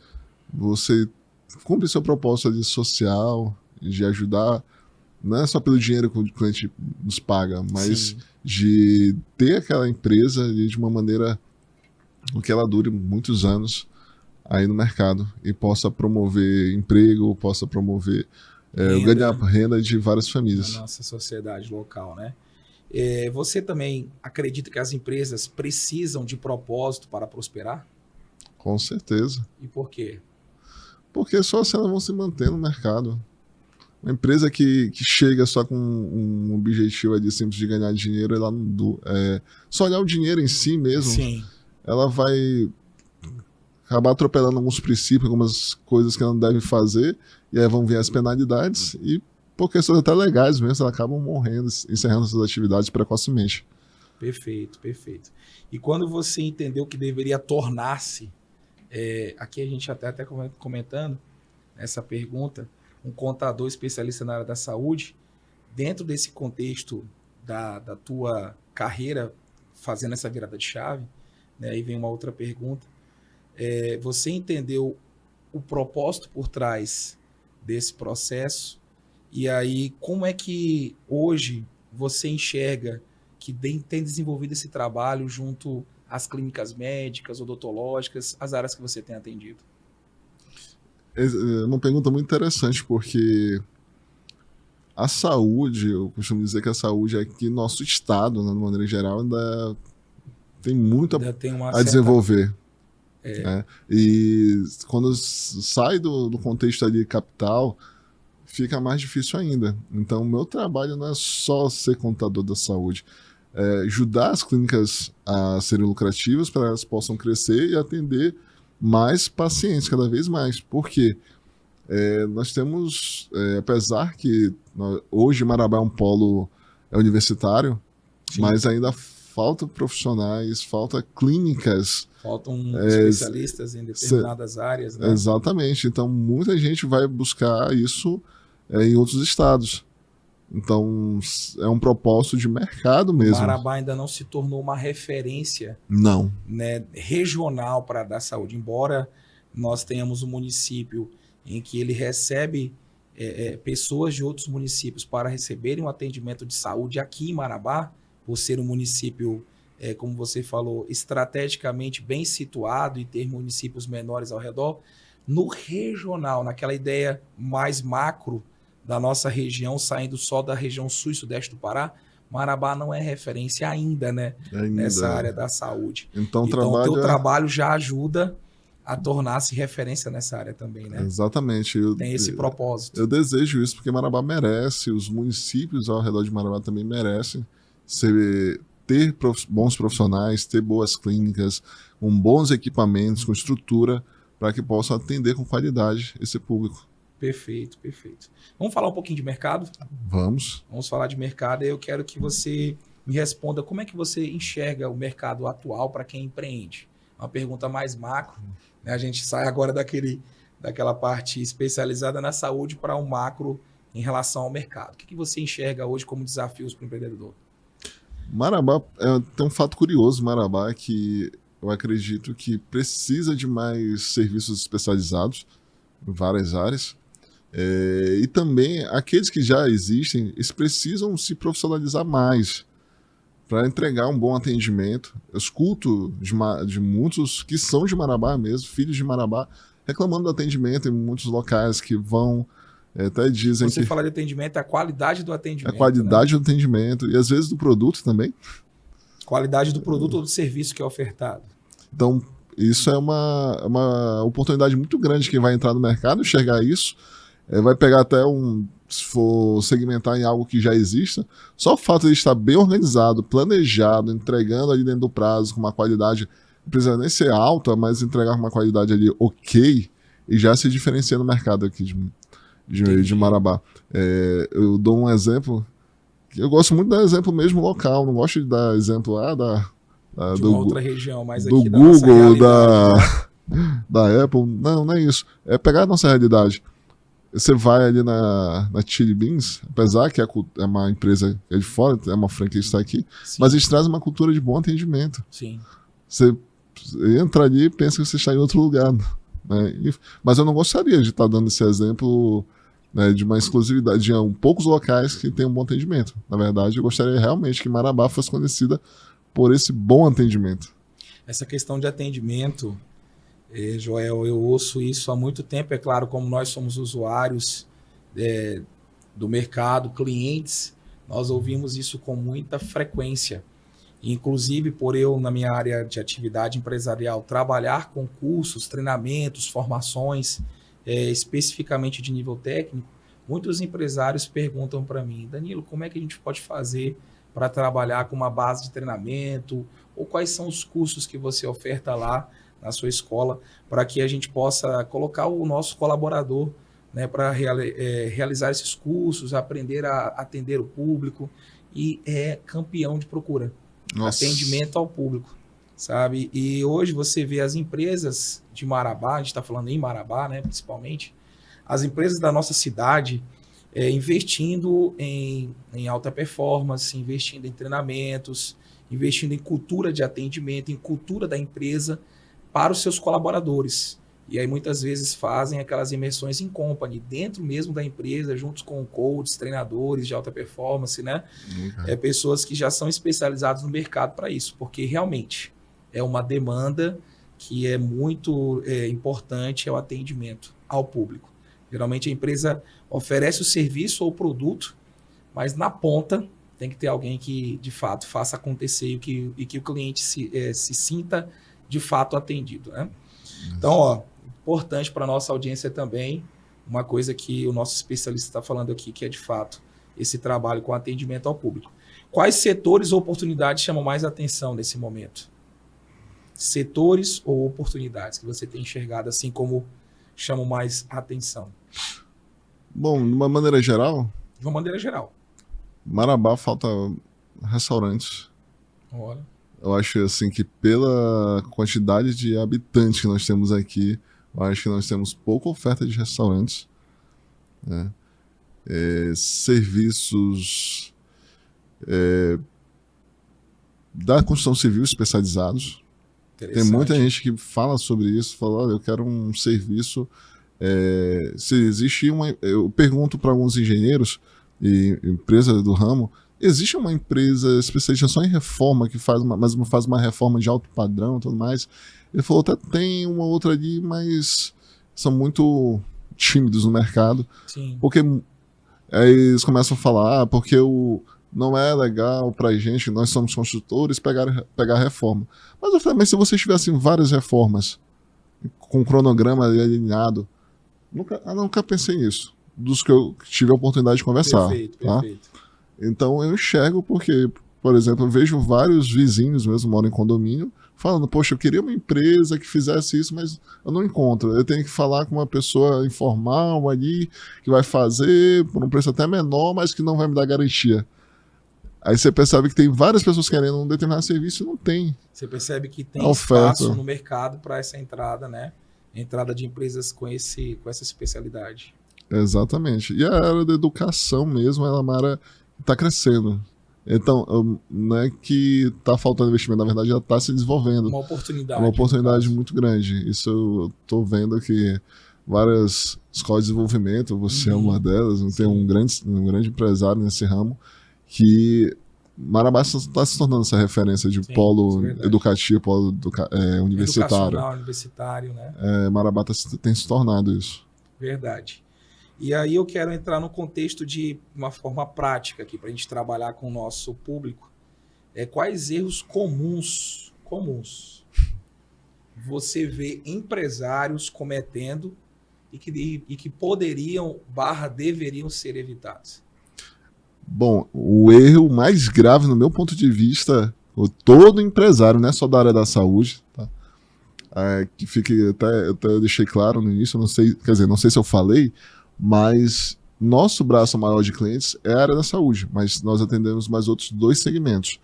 você cumpre seu propósito ali social, de ajudar, não é só pelo dinheiro que o cliente nos paga, mas Sim. de ter aquela empresa ali de uma maneira que ela dure muitos anos aí no mercado e possa promover emprego, possa promover ganhar renda de várias famílias. Na nossa sociedade local, né? Você também acredita que as empresas precisam de propósito para prosperar? Com certeza. E por quê? Porque só assim elas vão se manter no mercado. Uma empresa que chega só com um objetivo ali simples de ganhar dinheiro, ela não, só olhar o dinheiro em si mesmo, Sim. Ela vai acabar atropelando alguns princípios, algumas coisas que ela não deve fazer, e aí vão vir as penalidades, e por questões até legais mesmo, elas acabam morrendo, encerrando essas atividades precocemente. Perfeito, perfeito. E quando você entendeu que deveria tornar-se, aqui a gente até comentando essa pergunta, um contador especialista na área da saúde, dentro desse contexto da tua carreira, fazendo essa virada de chave, né, aí vem uma outra pergunta, você entendeu o propósito por trás desse processo, e aí como é que hoje você enxerga que tem desenvolvido esse trabalho junto às clínicas médicas, odontológicas, as áreas que você tem atendido? É uma pergunta muito interessante, porque a saúde, eu costumo dizer que a saúde aqui no nosso estado, né, de maneira geral, ainda tem muito a desenvolver. Né? E quando sai do contexto ali capital, fica mais difícil ainda. Então, o meu trabalho não é só ser contador da saúde, é ajudar as clínicas a serem lucrativas para elas possam crescer e atender mais pacientes, cada vez mais. Por quê? Nós temos, apesar que hoje Marabá é um polo universitário, sim, mas ainda falta profissionais, falta clínicas. Faltam especialistas em determinadas áreas, né? Exatamente. Então, muita gente vai buscar isso em outros estados. Então, é um propósito de mercado mesmo. Marabá ainda não se tornou uma referência, não, né, regional para dar saúde. Embora nós tenhamos um município em que ele recebe pessoas de outros municípios para receberem um atendimento de saúde aqui em Marabá, por ser um município, como você falou, estrategicamente bem situado e ter municípios menores ao redor, no regional, naquela ideia mais macro da nossa região, saindo só da região sul e sudeste do Pará, Marabá não é referência ainda, né? Nessa área da saúde. Então o teu trabalho já ajuda a tornar-se referência nessa área também, né? Exatamente. Tem esse propósito. Eu desejo isso porque Marabá merece, os municípios ao redor de Marabá também merecem ter bons profissionais, ter boas clínicas, com bons equipamentos, com estrutura, para que possam atender com qualidade esse público. Perfeito, perfeito. Vamos falar um pouquinho de mercado? Vamos. Vamos falar de mercado e eu quero que você me responda como é que você enxerga o mercado atual para quem empreende. Uma pergunta mais macro, né? A gente sai agora daquela parte especializada na saúde para um macro em relação ao mercado? O que você enxerga hoje como desafios para o empreendedor? Marabá, tem um fato curioso, Marabá, que eu acredito que precisa de mais serviços especializados em várias áreas. E também aqueles que já existem, eles precisam se profissionalizar mais para entregar um bom atendimento. Eu escuto de muitos que são de Marabá mesmo, filhos de Marabá, reclamando do atendimento em muitos locais que vão, até dizem Você que fala de atendimento, é a qualidade do atendimento. a qualidade do atendimento e às vezes do produto também. Qualidade do produto ou do serviço que é ofertado. Então, isso é uma oportunidade muito grande que vai entrar no mercado, enxergar isso, vai pegar até se for segmentar em algo que já exista, só o fato de estar bem organizado, planejado, entregando ali dentro do prazo com uma qualidade, não precisa nem ser alta, mas entregar com uma qualidade ali ok, e já se diferencia no mercado aqui de Marabá. Eu dou um exemplo, eu gosto muito de dar exemplo mesmo local, não gosto de dar exemplo de uma outra região, mas do aqui da nossa Google, realidade, né? da Apple. Não é isso. É pegar a nossa realidade. Você vai ali na Chili Beans, apesar que é uma empresa que é de fora, é uma franquia que está aqui, Sim. mas eles trazem uma cultura de bom atendimento. Sim. Você entra ali e pensa que você está em outro lugar. Né? Mas eu não gostaria de estar dando esse exemplo, né, de uma exclusividade de poucos locais que tem um bom atendimento. Na verdade, eu gostaria realmente que Marabá fosse conhecida por esse bom atendimento. Essa questão de atendimento, Joel, eu ouço isso há muito tempo. É claro, como nós somos usuários do mercado, clientes, nós ouvimos isso com muita frequência. Inclusive, por eu, na minha área de atividade empresarial, trabalhar com cursos, treinamentos, formações, especificamente de nível técnico, muitos empresários perguntam para mim: Danilo, como é que a gente pode fazer para trabalhar com uma base de treinamento, ou quais são os cursos que você oferta lá na sua escola, para que a gente possa colocar o nosso colaborador, né, para realizar esses cursos, aprender a atender o público, e é campeão de procura. Nossa. Atendimento ao público, sabe? E hoje você vê as empresas de Marabá, a gente está falando em Marabá, né, principalmente, as empresas da nossa cidade, investindo em alta performance, investindo em treinamentos, investindo em cultura de atendimento, em cultura da empresa para os seus colaboradores. E aí muitas vezes fazem aquelas imersões em company, dentro mesmo da empresa, juntos com coaches, treinadores de alta performance, né? Pessoas que já são especializadas no mercado para isso, porque realmente é uma demanda que é muito importante, é o atendimento ao público. Geralmente a empresa oferece o serviço ou o produto, mas na ponta tem que ter alguém que, de fato, faça acontecer e que o cliente se sinta, de fato, atendido. Né? Então, importante para a nossa audiência também, uma coisa que o nosso especialista está falando aqui, que é, de fato, esse trabalho com atendimento ao público. Quais setores ou oportunidades chamam mais atenção nesse momento? Setores ou oportunidades que você tem enxergado assim como chamam mais atenção? Bom, de uma maneira geral... De uma maneira geral. Marabá falta restaurantes. Olha. Eu acho assim que pela quantidade de habitantes que nós temos aqui, eu acho que nós temos pouca oferta de restaurantes. Né? Serviços da construção civil especializados. Tem muita gente que fala sobre isso, fala, olha, eu quero um serviço... se existe eu pergunto para alguns engenheiros e empresas do ramo, existe uma empresa especialista só em reforma que faz uma reforma de alto padrão e tudo mais? Ele falou, até tem uma outra ali, mas são muito tímidos no mercado. Sim. Porque aí eles começam a falar, porque não é legal pra gente, nós somos construtores, pegar reforma. Mas eu falei, mas se vocês tivessem várias reformas com cronograma alinhado, nunca pensei nisso, dos que eu tive a oportunidade de conversar. Perfeito, tá? perfeito. Então eu enxergo porque, por exemplo, eu vejo vários vizinhos mesmo, moram em condomínio, falando, poxa, eu queria uma empresa que fizesse isso, mas eu não encontro. Eu tenho que falar com uma pessoa informal ali, que vai fazer por um preço até menor, mas que não vai me dar garantia. Aí você percebe que tem várias pessoas querendo um determinado serviço e não tem. Você percebe que tem espaço no mercado para essa entrada, né? Entrada de empresas com essa especialidade. Exatamente. E a área da educação mesmo, ela é uma área que está crescendo. Então, não é que está faltando investimento, na verdade, ela está se desenvolvendo. Uma É oportunidade. uma oportunidade no caso. muito grande. Isso eu estou vendo que várias escolas de desenvolvimento, você é uma delas, tem um grande empresário nesse ramo, que Marabá está se tornando essa referência de Sim, polo isso é verdade. educativo, polo universitário. Educacional, universitário, né? Marabá tem se tornado isso. Verdade. E aí eu quero entrar no contexto de uma forma prática aqui, para a gente trabalhar com o nosso público. Quais erros comuns você vê empresários cometendo e que poderiam / deveriam ser evitados? Bom, o erro mais grave, no meu ponto de vista, todo empresário, não é só da área da saúde, tá? Que fique, até eu deixei claro no início, eu não sei, quer dizer, não sei se eu falei, mas nosso braço maior de clientes é a área da saúde, mas nós atendemos mais outros 2 segmentos.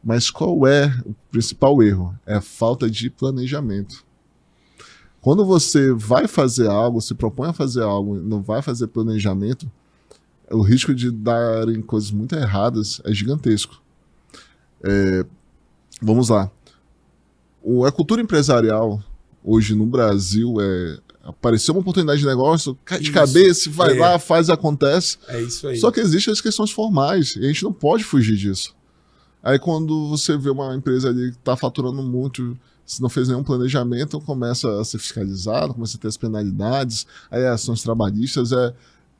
Mas qual é o principal erro? É a falta de planejamento. Quando você vai fazer algo, se propõe a fazer algo e não vai fazer planejamento, o risco de darem coisas muito erradas é gigantesco. Vamos lá. A cultura empresarial hoje no Brasil apareceu uma oportunidade de negócio, cai de Isso. cabeça, vai lá, faz, acontece. É isso aí. Só que existem as questões formais e a gente não pode fugir disso. Aí quando você vê uma empresa ali que está faturando muito, se não fez nenhum planejamento, começa a ser fiscalizado, começa a ter as penalidades, aí ações trabalhistas,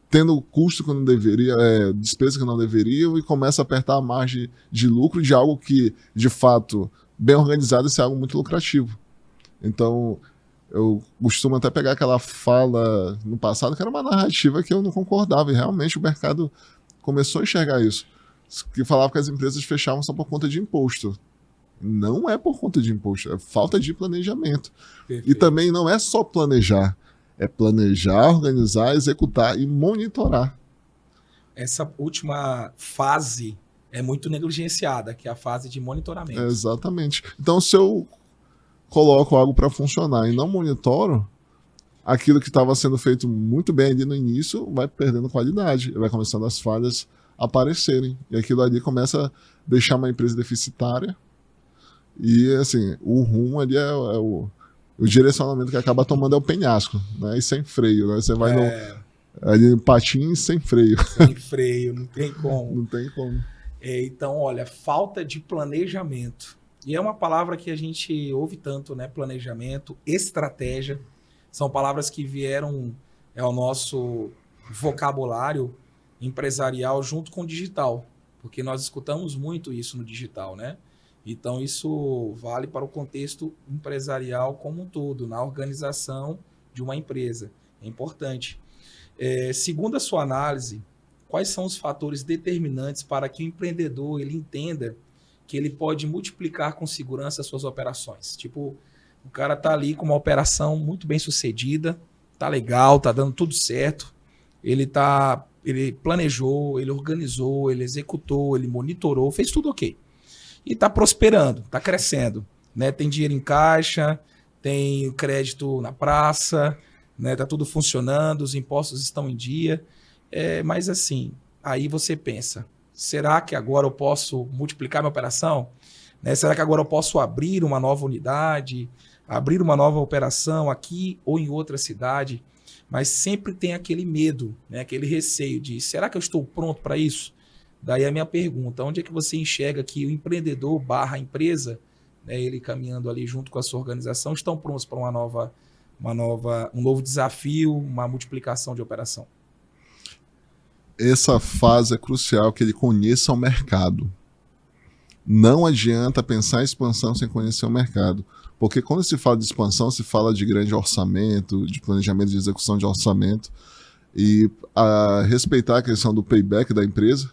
tendo custo que não deveria, despesa que não deveriam, e começa a apertar a margem de lucro de algo que, de fato, bem organizado, isso é algo muito lucrativo. Então, eu costumo até pegar aquela fala no passado, que era uma narrativa que eu não concordava, e realmente o mercado começou a enxergar isso, que falava que as empresas fechavam só por conta de imposto. Não é por conta de imposto, é falta de planejamento. Perfeito. E também não é só planejar, é planejar, organizar, executar e monitorar. Essa última fase é muito negligenciada, que é a fase de monitoramento. Exatamente. Então, se eu coloco algo para funcionar e não monitoro, aquilo que estava sendo feito muito bem ali no início vai perdendo qualidade, vai começando as falhas a aparecerem. E aquilo ali começa a deixar uma empresa deficitária. E, assim, o rumo ali o direcionamento que acaba tomando é o penhasco, né? E sem freio, né? Você vai ali no patins sem freio. Sem freio, não tem como. Não tem como. Então, olha, falta de planejamento. E é uma palavra que a gente ouve tanto, né? Planejamento, estratégia. São palavras que vieram ao nosso vocabulário empresarial junto com o digital. Porque nós escutamos muito isso no digital, né? Então, isso vale para o contexto empresarial como um todo, na organização de uma empresa. É importante. Segundo a sua análise, quais são os fatores determinantes para que o empreendedor ele entenda que ele pode multiplicar com segurança as suas operações? Tipo, o cara está ali com uma operação muito bem sucedida, tá legal, tá dando tudo certo, ele planejou, ele organizou, ele executou, ele monitorou, fez tudo ok. E está prosperando, está crescendo, né? Tem dinheiro em caixa, tem crédito na praça, né? Tá tudo funcionando, os impostos estão em dia. Mas assim, aí você pensa, será que agora eu posso multiplicar minha operação? Né? Será que agora eu posso abrir uma nova unidade, abrir uma nova operação aqui ou em outra cidade? Mas sempre tem aquele medo, né? Aquele receio de, será que eu estou pronto para isso? Daí a minha pergunta, onde é que você enxerga que o empreendedor / empresa, né, ele caminhando ali junto com a sua organização, estão prontos para um novo desafio, uma multiplicação de operação? Essa fase é crucial, que ele conheça o mercado. Não adianta pensar em expansão sem conhecer o mercado. Porque quando se fala de expansão, se fala de grande orçamento, de planejamento de execução de orçamento, e respeitar a questão do payback da empresa,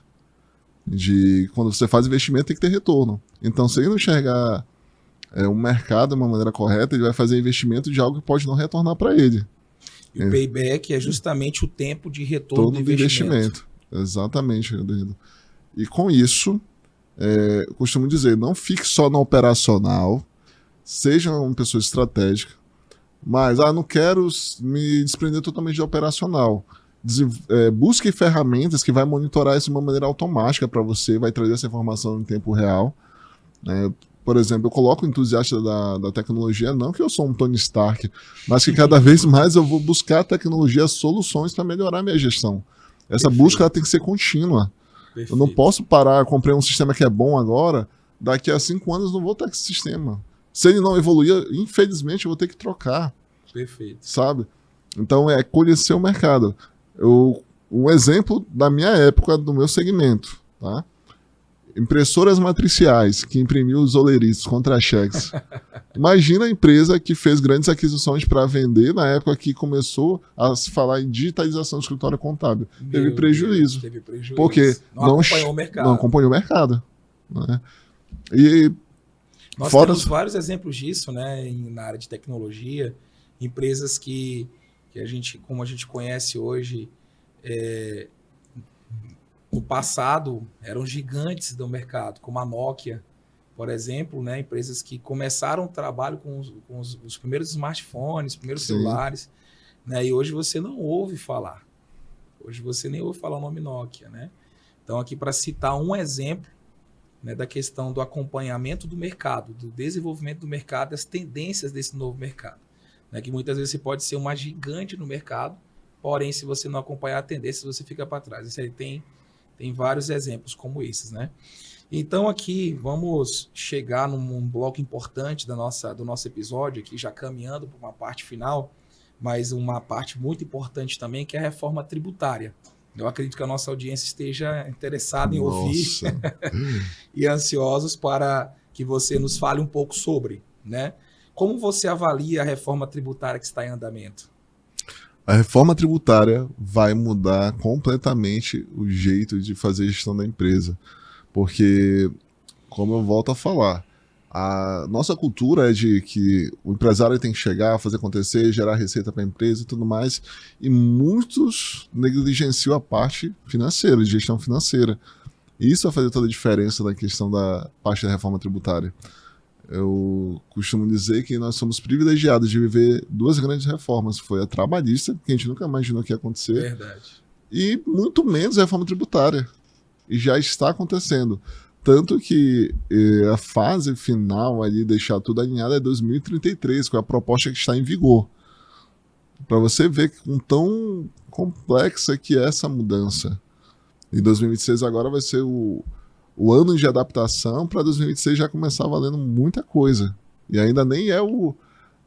de quando você faz investimento tem que ter retorno. Então, se ele não enxergar o mercado de uma maneira correta, ele vai fazer investimento de algo que pode não retornar para ele. E o payback é justamente o tempo de retorno do investimento. Exatamente, Danilo. E com isso, eu costumo dizer, não fique só no operacional, seja uma pessoa estratégica, mas não quero me desprender totalmente de operacional. busque ferramentas que vai monitorar isso de uma maneira automática para você, vai trazer essa informação em tempo real. Por exemplo, eu coloco o entusiasta da tecnologia, não que eu sou um Tony Stark, mas que cada vez mais eu vou buscar tecnologia, soluções para melhorar a minha gestão. Essa busca ela tem que ser contínua. Perfeito. Eu não posso parar, comprei um sistema que é bom agora, daqui a 5 anos não vou ter esse sistema. Se ele não evoluir, infelizmente eu vou ter que trocar. Perfeito. Sabe? Então é conhecer o mercado. Um exemplo da minha época, do meu segmento, tá? Impressoras matriciais, que imprimiu os oleritos contra-cheques. Imagina a empresa que fez grandes aquisições para vender na época que começou a se falar em digitalização do escritório contábil. Teve prejuízo. Teve prejuízo. Porque não acompanhou o mercado. Não acompanhou o mercado. Né? E nós temos vários exemplos disso, né, na área de tecnologia, empresas que a gente, como a gente conhece hoje, no passado eram gigantes do mercado, como a Nokia, por exemplo, né, empresas que começaram o trabalho com os primeiros smartphones, os primeiros celulares, né, e hoje você não ouve falar. Hoje você nem ouve falar o nome Nokia, né? Então, aqui para citar um exemplo, né, da questão do acompanhamento do mercado, do desenvolvimento do mercado, das tendências desse novo mercado. Né, que muitas vezes você pode ser uma gigante no mercado, porém, se você não acompanhar a tendência, você fica para trás. Isso aí tem vários exemplos como esses, né? Então, aqui, vamos chegar num bloco importante do nosso episódio, aqui já caminhando para uma parte final, mas uma parte muito importante também, que é a reforma tributária. Eu acredito que a nossa audiência esteja interessada em ouvir e ansiosos para que você nos fale um pouco sobre, né? Como você avalia a reforma tributária que está em andamento? A reforma tributária vai mudar completamente o jeito de fazer gestão da empresa. Porque, como eu volto a falar, a nossa cultura é de que o empresário tem que chegar, fazer acontecer, gerar receita para a empresa e tudo mais, e muitos negligenciam a parte financeira, de gestão financeira. E isso vai fazer toda a diferença na questão da parte da reforma tributária. Eu costumo dizer que nós somos privilegiados de viver 2 grandes reformas. Foi a trabalhista, que a gente nunca imaginou que ia acontecer. Verdade. E muito menos a reforma tributária. E já está acontecendo. Tanto que a fase final ali, deixar tudo alinhado, é 2033, com a proposta que está em vigor. Para você ver com tão complexa que é essa mudança. E 2026 agora vai ser o ano de adaptação, para 2026 já começar valendo muita coisa. E ainda nem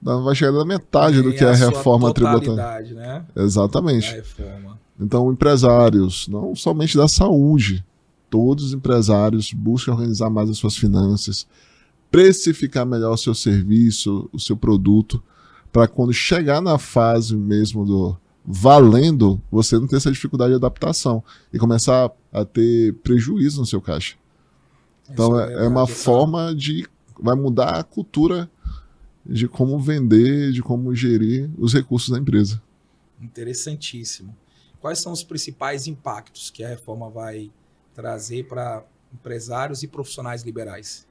vai chegar na metade do que é a reforma tributária. Né? Exatamente. A reforma. Então, empresários, não somente da saúde, todos os empresários buscam organizar mais as suas finanças, precificar melhor o seu serviço, o seu produto, para quando chegar na fase mesmo do valendo, você não ter essa dificuldade de adaptação e começar a ter prejuízo no seu caixa. Então, é uma forma de... vai mudar a cultura de como vender, de como gerir os recursos da empresa. Interessantíssimo. Quais são os principais impactos que a reforma vai trazer para empresários e profissionais liberais?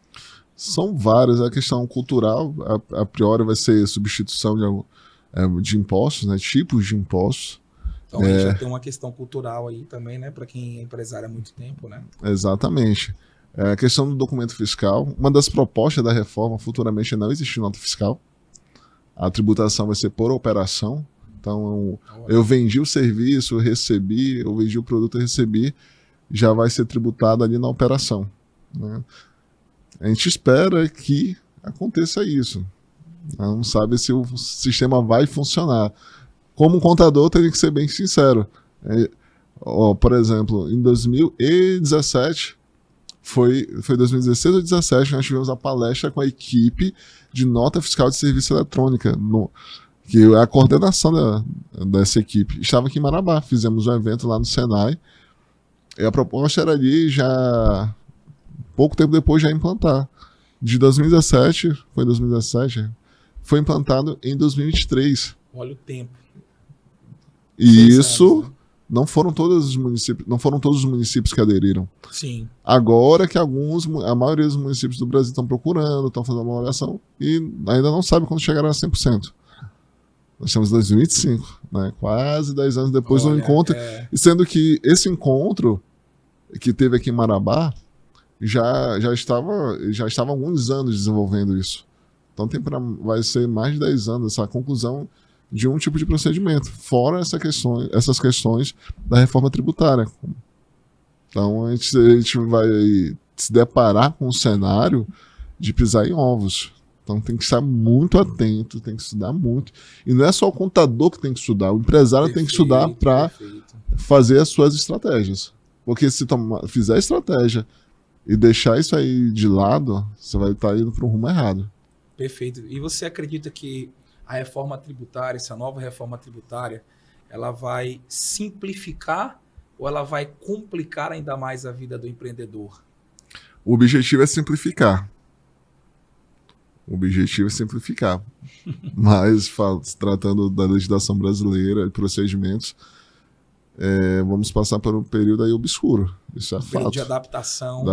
São várias. A questão cultural, a priori, vai ser substituição de impostos, né? Tipos de impostos. Então, a gente já tem uma questão cultural aí também, né? Para quem é empresário há muito tempo, né? Exatamente. A questão do documento fiscal. Uma das propostas da reforma futuramente é não existir nota fiscal. A tributação vai ser por operação. Então, eu vendi o serviço, eu recebi, eu vendi o produto, eu recebi, já vai ser tributado ali na operação. Né? A gente espera que aconteça isso. Não sabe se o sistema vai funcionar. Como contador, tem que ser bem sincero. Por exemplo, em 2017, foi 2016 ou 2017, nós tivemos a palestra com a equipe de nota fiscal de serviço eletrônica, que é a coordenação dessa equipe. Estava aqui em Marabá, fizemos um evento lá no Senai, e a proposta era ali já, pouco tempo depois, já implantar. De 2017, foi implantado em 2023. Olha o tempo. E isso anos, né? não foram todos os municípios que aderiram. Sim. Agora que a maioria dos municípios do Brasil estão procurando, estão fazendo uma avaliação e ainda não sabem quando chegará a 100%. Nós estamos em 2025, né? Quase 10 anos depois do Olha, encontro. E sendo que esse encontro que teve aqui em Marabá já estava há alguns anos desenvolvendo isso. Então vai ser mais de 10 anos essa conclusão de um tipo de procedimento, fora essas questões da reforma tributária. Então a gente vai se deparar com um cenário de pisar em ovos. Então tem que estar muito atento, tem que estudar muito. E não é só o contador que tem que estudar, o empresário tem que estudar para fazer as suas estratégias. Porque se fizer estratégia e deixar isso aí de lado, você vai estar indo para um rumo errado. Perfeito. E você acredita que a reforma tributária, essa nova reforma tributária, ela vai simplificar ou ela vai complicar ainda mais a vida do empreendedor? O objetivo é simplificar. Mas, se tratando da legislação brasileira e procedimentos, vamos passar por um período aí obscuro. Isso é fato. De adaptação,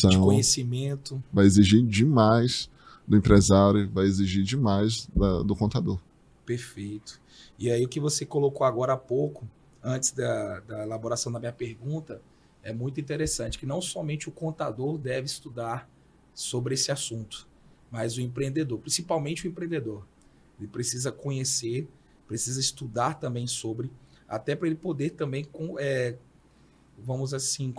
de conhecimento. Vai exigir demais do empresário, vai exigir demais do contador. Perfeito. E aí o que você colocou agora há pouco, antes da elaboração da minha pergunta, é muito interessante, que não somente o contador deve estudar sobre esse assunto, mas o empreendedor, principalmente o empreendedor. Ele precisa conhecer, precisa estudar também sobre, até para ele poder também, vamos assim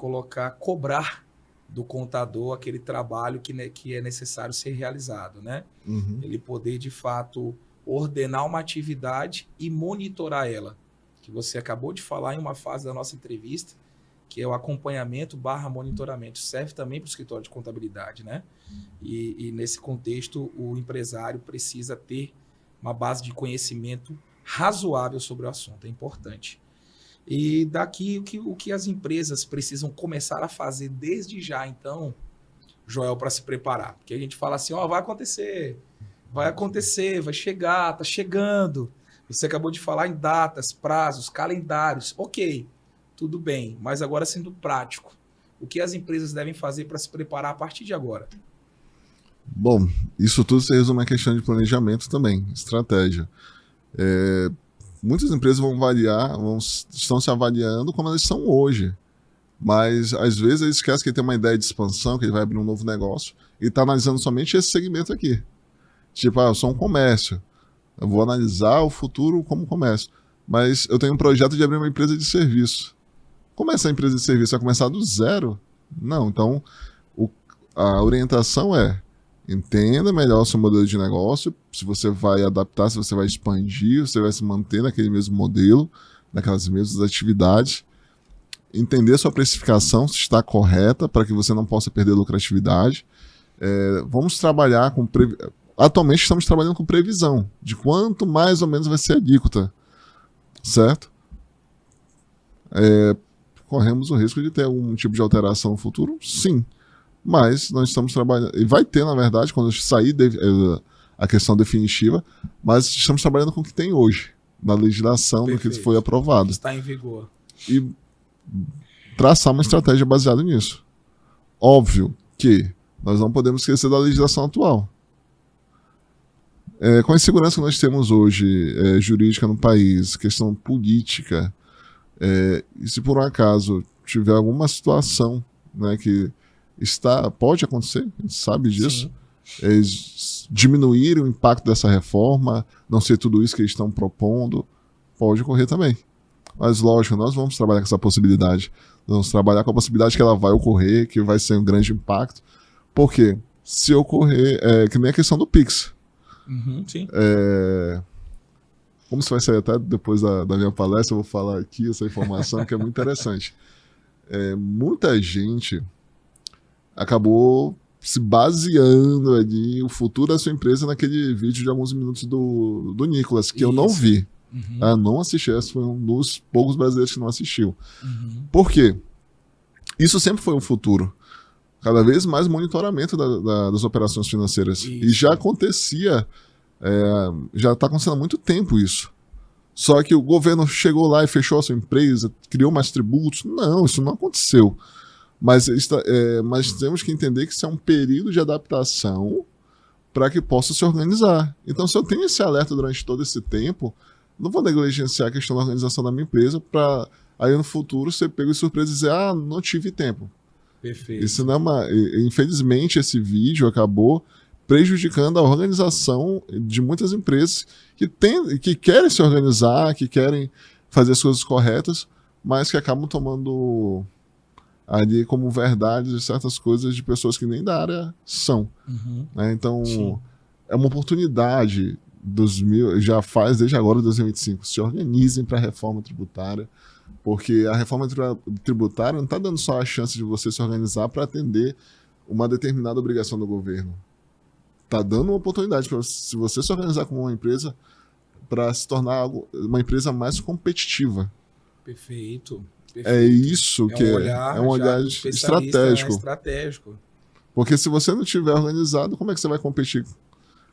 cobrar do contador aquele trabalho que é necessário ser realizado, né? Uhum. Ele poder, de fato, ordenar uma atividade e monitorar ela, que você acabou de falar em uma fase da nossa entrevista, que é o acompanhamento / monitoramento. Serve também para o escritório de contabilidade, né? E nesse contexto, o empresário precisa ter uma base de conhecimento razoável sobre o assunto, é importante. E daqui, o que as empresas precisam começar a fazer desde já, então, Joel, para se preparar? Porque a gente fala assim, vai acontecer, vai chegar, está chegando. Você acabou de falar em datas, prazos, calendários. Ok, tudo bem, mas agora sendo prático, o que as empresas devem fazer para se preparar a partir de agora? Bom, isso tudo se resume a questão de planejamento também, estratégia. Muitas empresas estão se avaliando como elas são hoje, mas às vezes eles esquecem que ele tem uma ideia de expansão, que ele vai abrir um novo negócio e está analisando somente esse segmento aqui. Tipo, eu sou um comércio, eu vou analisar o futuro como comércio, mas eu tenho um projeto de abrir uma empresa de serviço. Como é essa empresa de serviço? Vai começar do zero? Não, então a orientação é: entenda melhor o seu modelo de negócio, se você vai adaptar, se você vai expandir, se você vai se manter naquele mesmo modelo, naquelas mesmas atividades. Entender sua precificação, se está correta, para que você não possa perder lucratividade. Vamos trabalhar com... Atualmente estamos trabalhando com previsão de quanto mais ou menos vai ser a alíquota, certo? Corremos o risco de ter algum tipo de alteração no futuro? Sim. Mas nós estamos trabalhando, e vai ter, na verdade, quando sair a questão definitiva, mas estamos trabalhando com o que tem hoje, na legislação, do que foi aprovado. Está em vigor. E traçar uma estratégia baseada nisso. Óbvio que nós não podemos esquecer da legislação atual. Com a insegurança que nós temos hoje, jurídica no país, questão política, e se por um acaso tiver alguma situação, né, que pode acontecer, a gente sabe disso, diminuir o impacto dessa reforma, não ser tudo isso que eles estão propondo, pode ocorrer também. Mas lógico, nós vamos trabalhar com essa possibilidade. Vamos trabalhar com a possibilidade que ela vai ocorrer, que vai ser um grande impacto. Porque se ocorrer, que nem a questão do Pix. Uhum, sim. Como isso vai sair até depois da minha palestra, eu vou falar aqui essa informação que é muito interessante. Muita gente acabou se baseando ali o futuro da sua empresa naquele vídeo de alguns minutos do Nicolas, que eu não vi. Uhum. Não assisti, esse foi um dos poucos brasileiros que não assistiu. Uhum. Por quê? Isso sempre foi um futuro. Cada vez mais monitoramento das operações financeiras. Isso. E já acontecia, já está acontecendo há muito tempo isso. Só que o governo chegou lá e fechou a sua empresa, criou mais tributos. Não, isso não aconteceu. Mas temos que entender que isso é um período de adaptação para que possa se organizar. Então, se eu tenho esse alerta durante todo esse tempo, não vou negligenciar a questão da organização da minha empresa para aí no futuro você pega de surpresa e dizer, não tive tempo. Perfeito. Isso não é uma... Infelizmente, esse vídeo acabou prejudicando a organização de muitas empresas que querem se organizar, que querem fazer as coisas corretas, mas que acabam tomando ali como verdade certas coisas de pessoas que nem da área são. Né? Então, Sim. é uma oportunidade já faz desde agora, 2025, se organizem para a reforma tributária, porque a reforma tributária não está dando só a chance de você se organizar para atender uma determinada obrigação do governo. Está dando uma oportunidade para se você se organizar como uma empresa para se tornar uma empresa mais competitiva. Perfeito. É isso que é um olhar do estratégico. Porque se você não estiver organizado, como é que você vai competir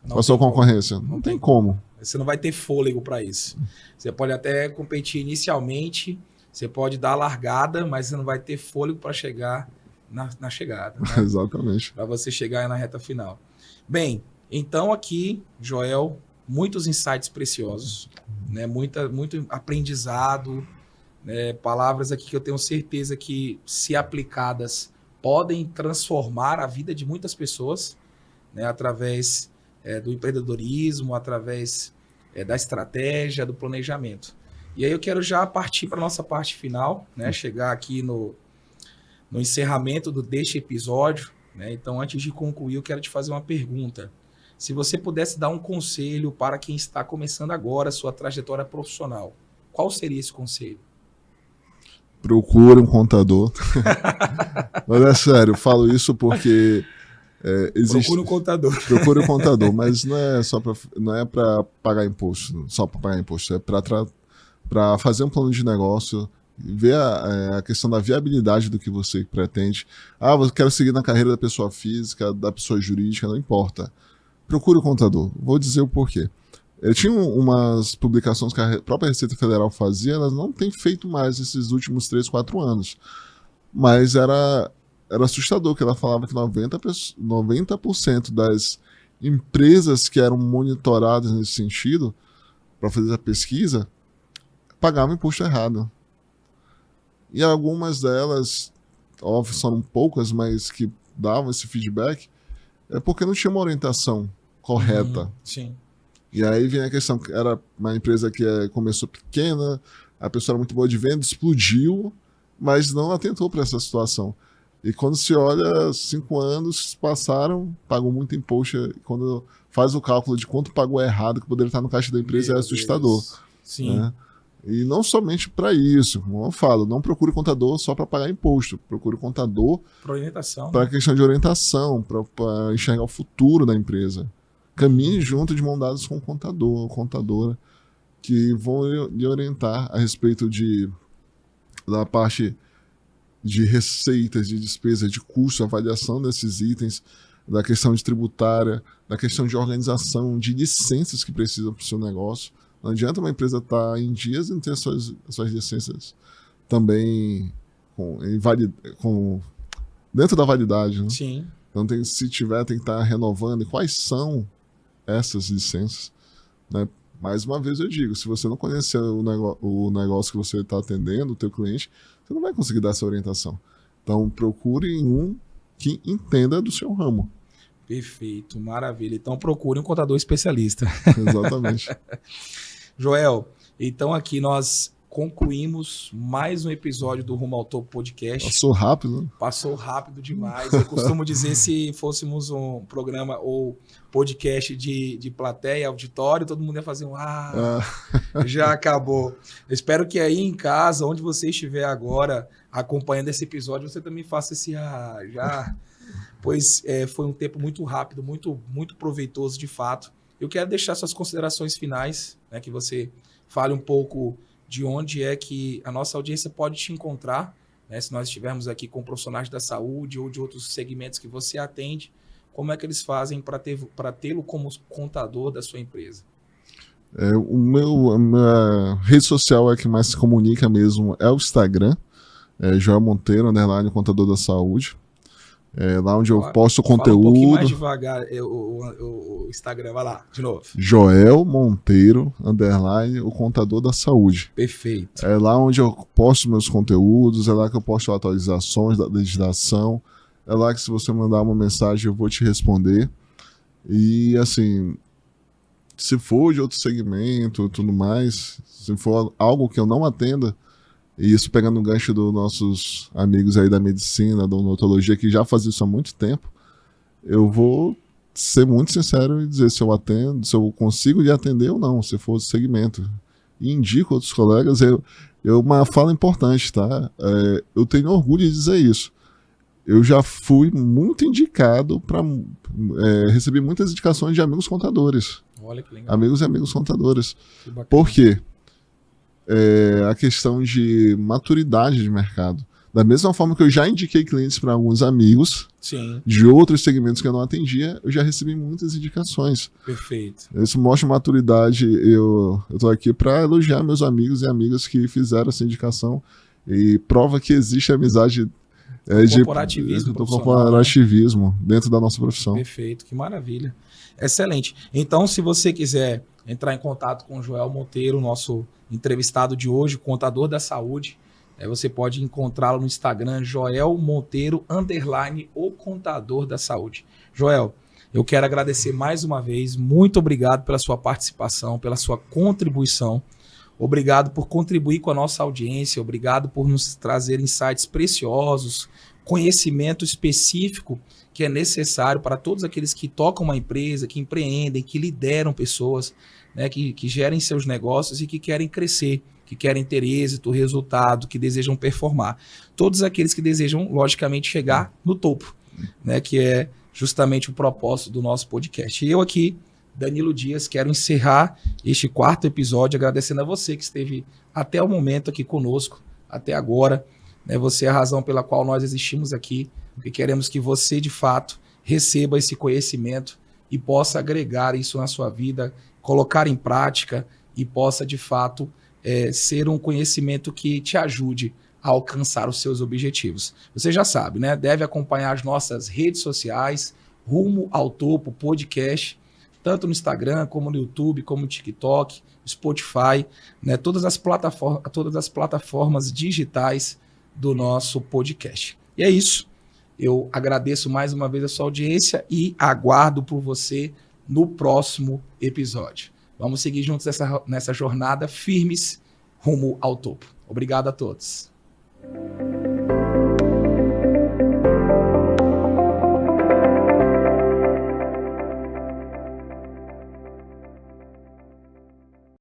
Não com a sua tem concorrência? como. Não tem como. Você não vai ter fôlego para isso. Você pode até competir inicialmente, você pode dar a largada, mas você não vai ter fôlego para chegar na chegada. Né? Exatamente. Para você chegar na reta final. Bem, então aqui, Joel, muitos insights preciosos, né? muito aprendizado, né? Palavras aqui que eu tenho certeza que, se aplicadas, podem transformar a vida de muitas pessoas, né? Através do empreendedorismo, através da estratégia, do planejamento. E aí eu quero já partir para a nossa parte final, né? Chegar aqui no encerramento deste episódio. Né? Então, antes de concluir, eu quero te fazer uma pergunta. Se você pudesse dar um conselho para quem está começando agora a sua trajetória profissional, qual seria esse conselho? Procure um contador. Mas é sério, eu falo isso porque Procure um contador. Procure um contador, mas não é para pagar imposto, só para pagar imposto, é para fazer um plano de negócio, ver a questão da viabilidade do que você pretende. Eu quero seguir na carreira da pessoa física, da pessoa jurídica, não importa. Procure o contador. Vou dizer o porquê. Tinha umas publicações que a própria Receita Federal fazia, elas não têm feito mais esses últimos 3, 4 anos. Mas era assustador, que ela falava que 90% das empresas que eram monitoradas nesse sentido, para fazer a pesquisa, pagavam imposto errado. E algumas delas, óbvio, são poucas, mas que davam esse feedback, é porque não tinha uma orientação correta. Sim. E aí vem a questão, que era uma empresa que começou pequena, a pessoa era muito boa de venda, explodiu, mas não atentou para essa situação. E quando se olha, 5 anos passaram, pagou muito imposto, e quando faz o cálculo de quanto pagou errado, que poderia estar no caixa da empresa, é assustador. Sim. Né? E não somente para isso, como eu falo, não procure contador só para pagar imposto, procure contador para questão de orientação, para enxergar o futuro da empresa. Caminhe junto de mão dadas com o contador ou contadora, que vão lhe orientar a respeito da parte de receitas, de despesas, de custo, avaliação desses itens, da questão de tributária, da questão de organização, de licenças que precisam para o seu negócio. Não adianta uma empresa estar em dias e não ter suas licenças também dentro da validade. Né? Sim. Então, se tiver, tem que estar renovando. E quais são essas licenças? Né? Mais uma vez eu digo, se você não conhecer o negócio que você está atendendo, o teu cliente, você não vai conseguir dar essa orientação. Então, procure um que entenda do seu ramo. Perfeito, maravilha. Então, procure um contador especialista. Exatamente. Joel, então aqui nós concluímos mais um episódio do Rumo ao Topo Podcast. Passou rápido, né? Passou rápido demais. Eu costumo dizer, se fôssemos um programa ou podcast de plateia, auditório, todo mundo ia fazer já acabou. Eu espero que aí em casa, onde você estiver agora acompanhando esse episódio, você também faça esse já. Pois foi um tempo muito rápido, muito, muito proveitoso de fato. Eu quero deixar suas considerações finais, né, que você fale um pouco de onde é que a nossa audiência pode te encontrar, né, se nós estivermos aqui com profissionais da saúde ou de outros segmentos que você atende, como é que eles fazem para tê-lo como contador da sua empresa? A minha rede social que mais se comunica mesmo é o Instagram, Joel Monteiro, _contador da saúde. Lá onde eu posto Fala conteúdo. um pouquinho mais devagar o Instagram, vai lá, de novo. Joel Monteiro, _ o contador da saúde. Perfeito. É lá onde eu posto meus conteúdos, é lá que eu posto atualizações da legislação, é lá que se você mandar uma mensagem eu vou te responder. E assim, se for de outro segmento e tudo mais, se for algo que eu não atenda, e isso pegando o gancho dos nossos amigos aí da medicina, da odontologia, que já fazem isso há muito tempo, eu vou ser muito sincero e dizer se eu atendo, se eu consigo lhe atender ou não, se for do segmento. E indico outros colegas, uma fala importante, tá? Eu tenho orgulho de dizer isso. Eu já fui muito indicado para receber muitas indicações de amigos contadores. Olha que legal. Amigos e amigos contadores. Que bacana. Por quê? A questão de maturidade de mercado. Da mesma forma que eu já indiquei clientes para alguns amigos, sim, de outros segmentos que eu não atendia, eu já recebi muitas indicações. Perfeito. Isso mostra maturidade. Eu tô aqui para elogiar meus amigos e amigas que fizeram essa indicação e prova que existe amizade corporativismo do corporativismo, né? Dentro da nossa profissão. Perfeito, que maravilha. Excelente. Então, se você quiser entrar em contato com o Joel Monteiro, nosso entrevistado de hoje, contador da saúde, você pode encontrá-lo no Instagram, Joel Monteiro, _ o contador da saúde. Joel, eu quero agradecer mais uma vez, muito obrigado pela sua participação, pela sua contribuição. Obrigado por contribuir com a nossa audiência, obrigado por nos trazer insights preciosos, conhecimento específico que é necessário para todos aqueles que tocam uma empresa, que empreendem, que lideram pessoas, né, que gerem seus negócios e que querem crescer, que querem ter êxito, resultado, que desejam performar. Todos aqueles que desejam, logicamente, chegar no topo, né, que é justamente o propósito do nosso podcast. E eu aqui, Danilo Dias, quero encerrar este 4º episódio agradecendo a você que esteve até o momento aqui conosco, até agora. Né? Você é a razão pela qual nós existimos aqui, porque queremos que você, de fato, receba esse conhecimento e possa agregar isso na sua vida, colocar em prática e possa, de fato, ser um conhecimento que te ajude a alcançar os seus objetivos. Você já sabe, né? Deve acompanhar as nossas redes sociais, Rumo ao Topo Podcast, tanto no Instagram, como no YouTube, como no TikTok, Spotify, né? Todas as plataformas digitais do nosso podcast. E é isso. Eu agradeço mais uma vez a sua audiência e aguardo por você no próximo episódio. Vamos seguir juntos nessa jornada firmes rumo ao topo. Obrigado a todos.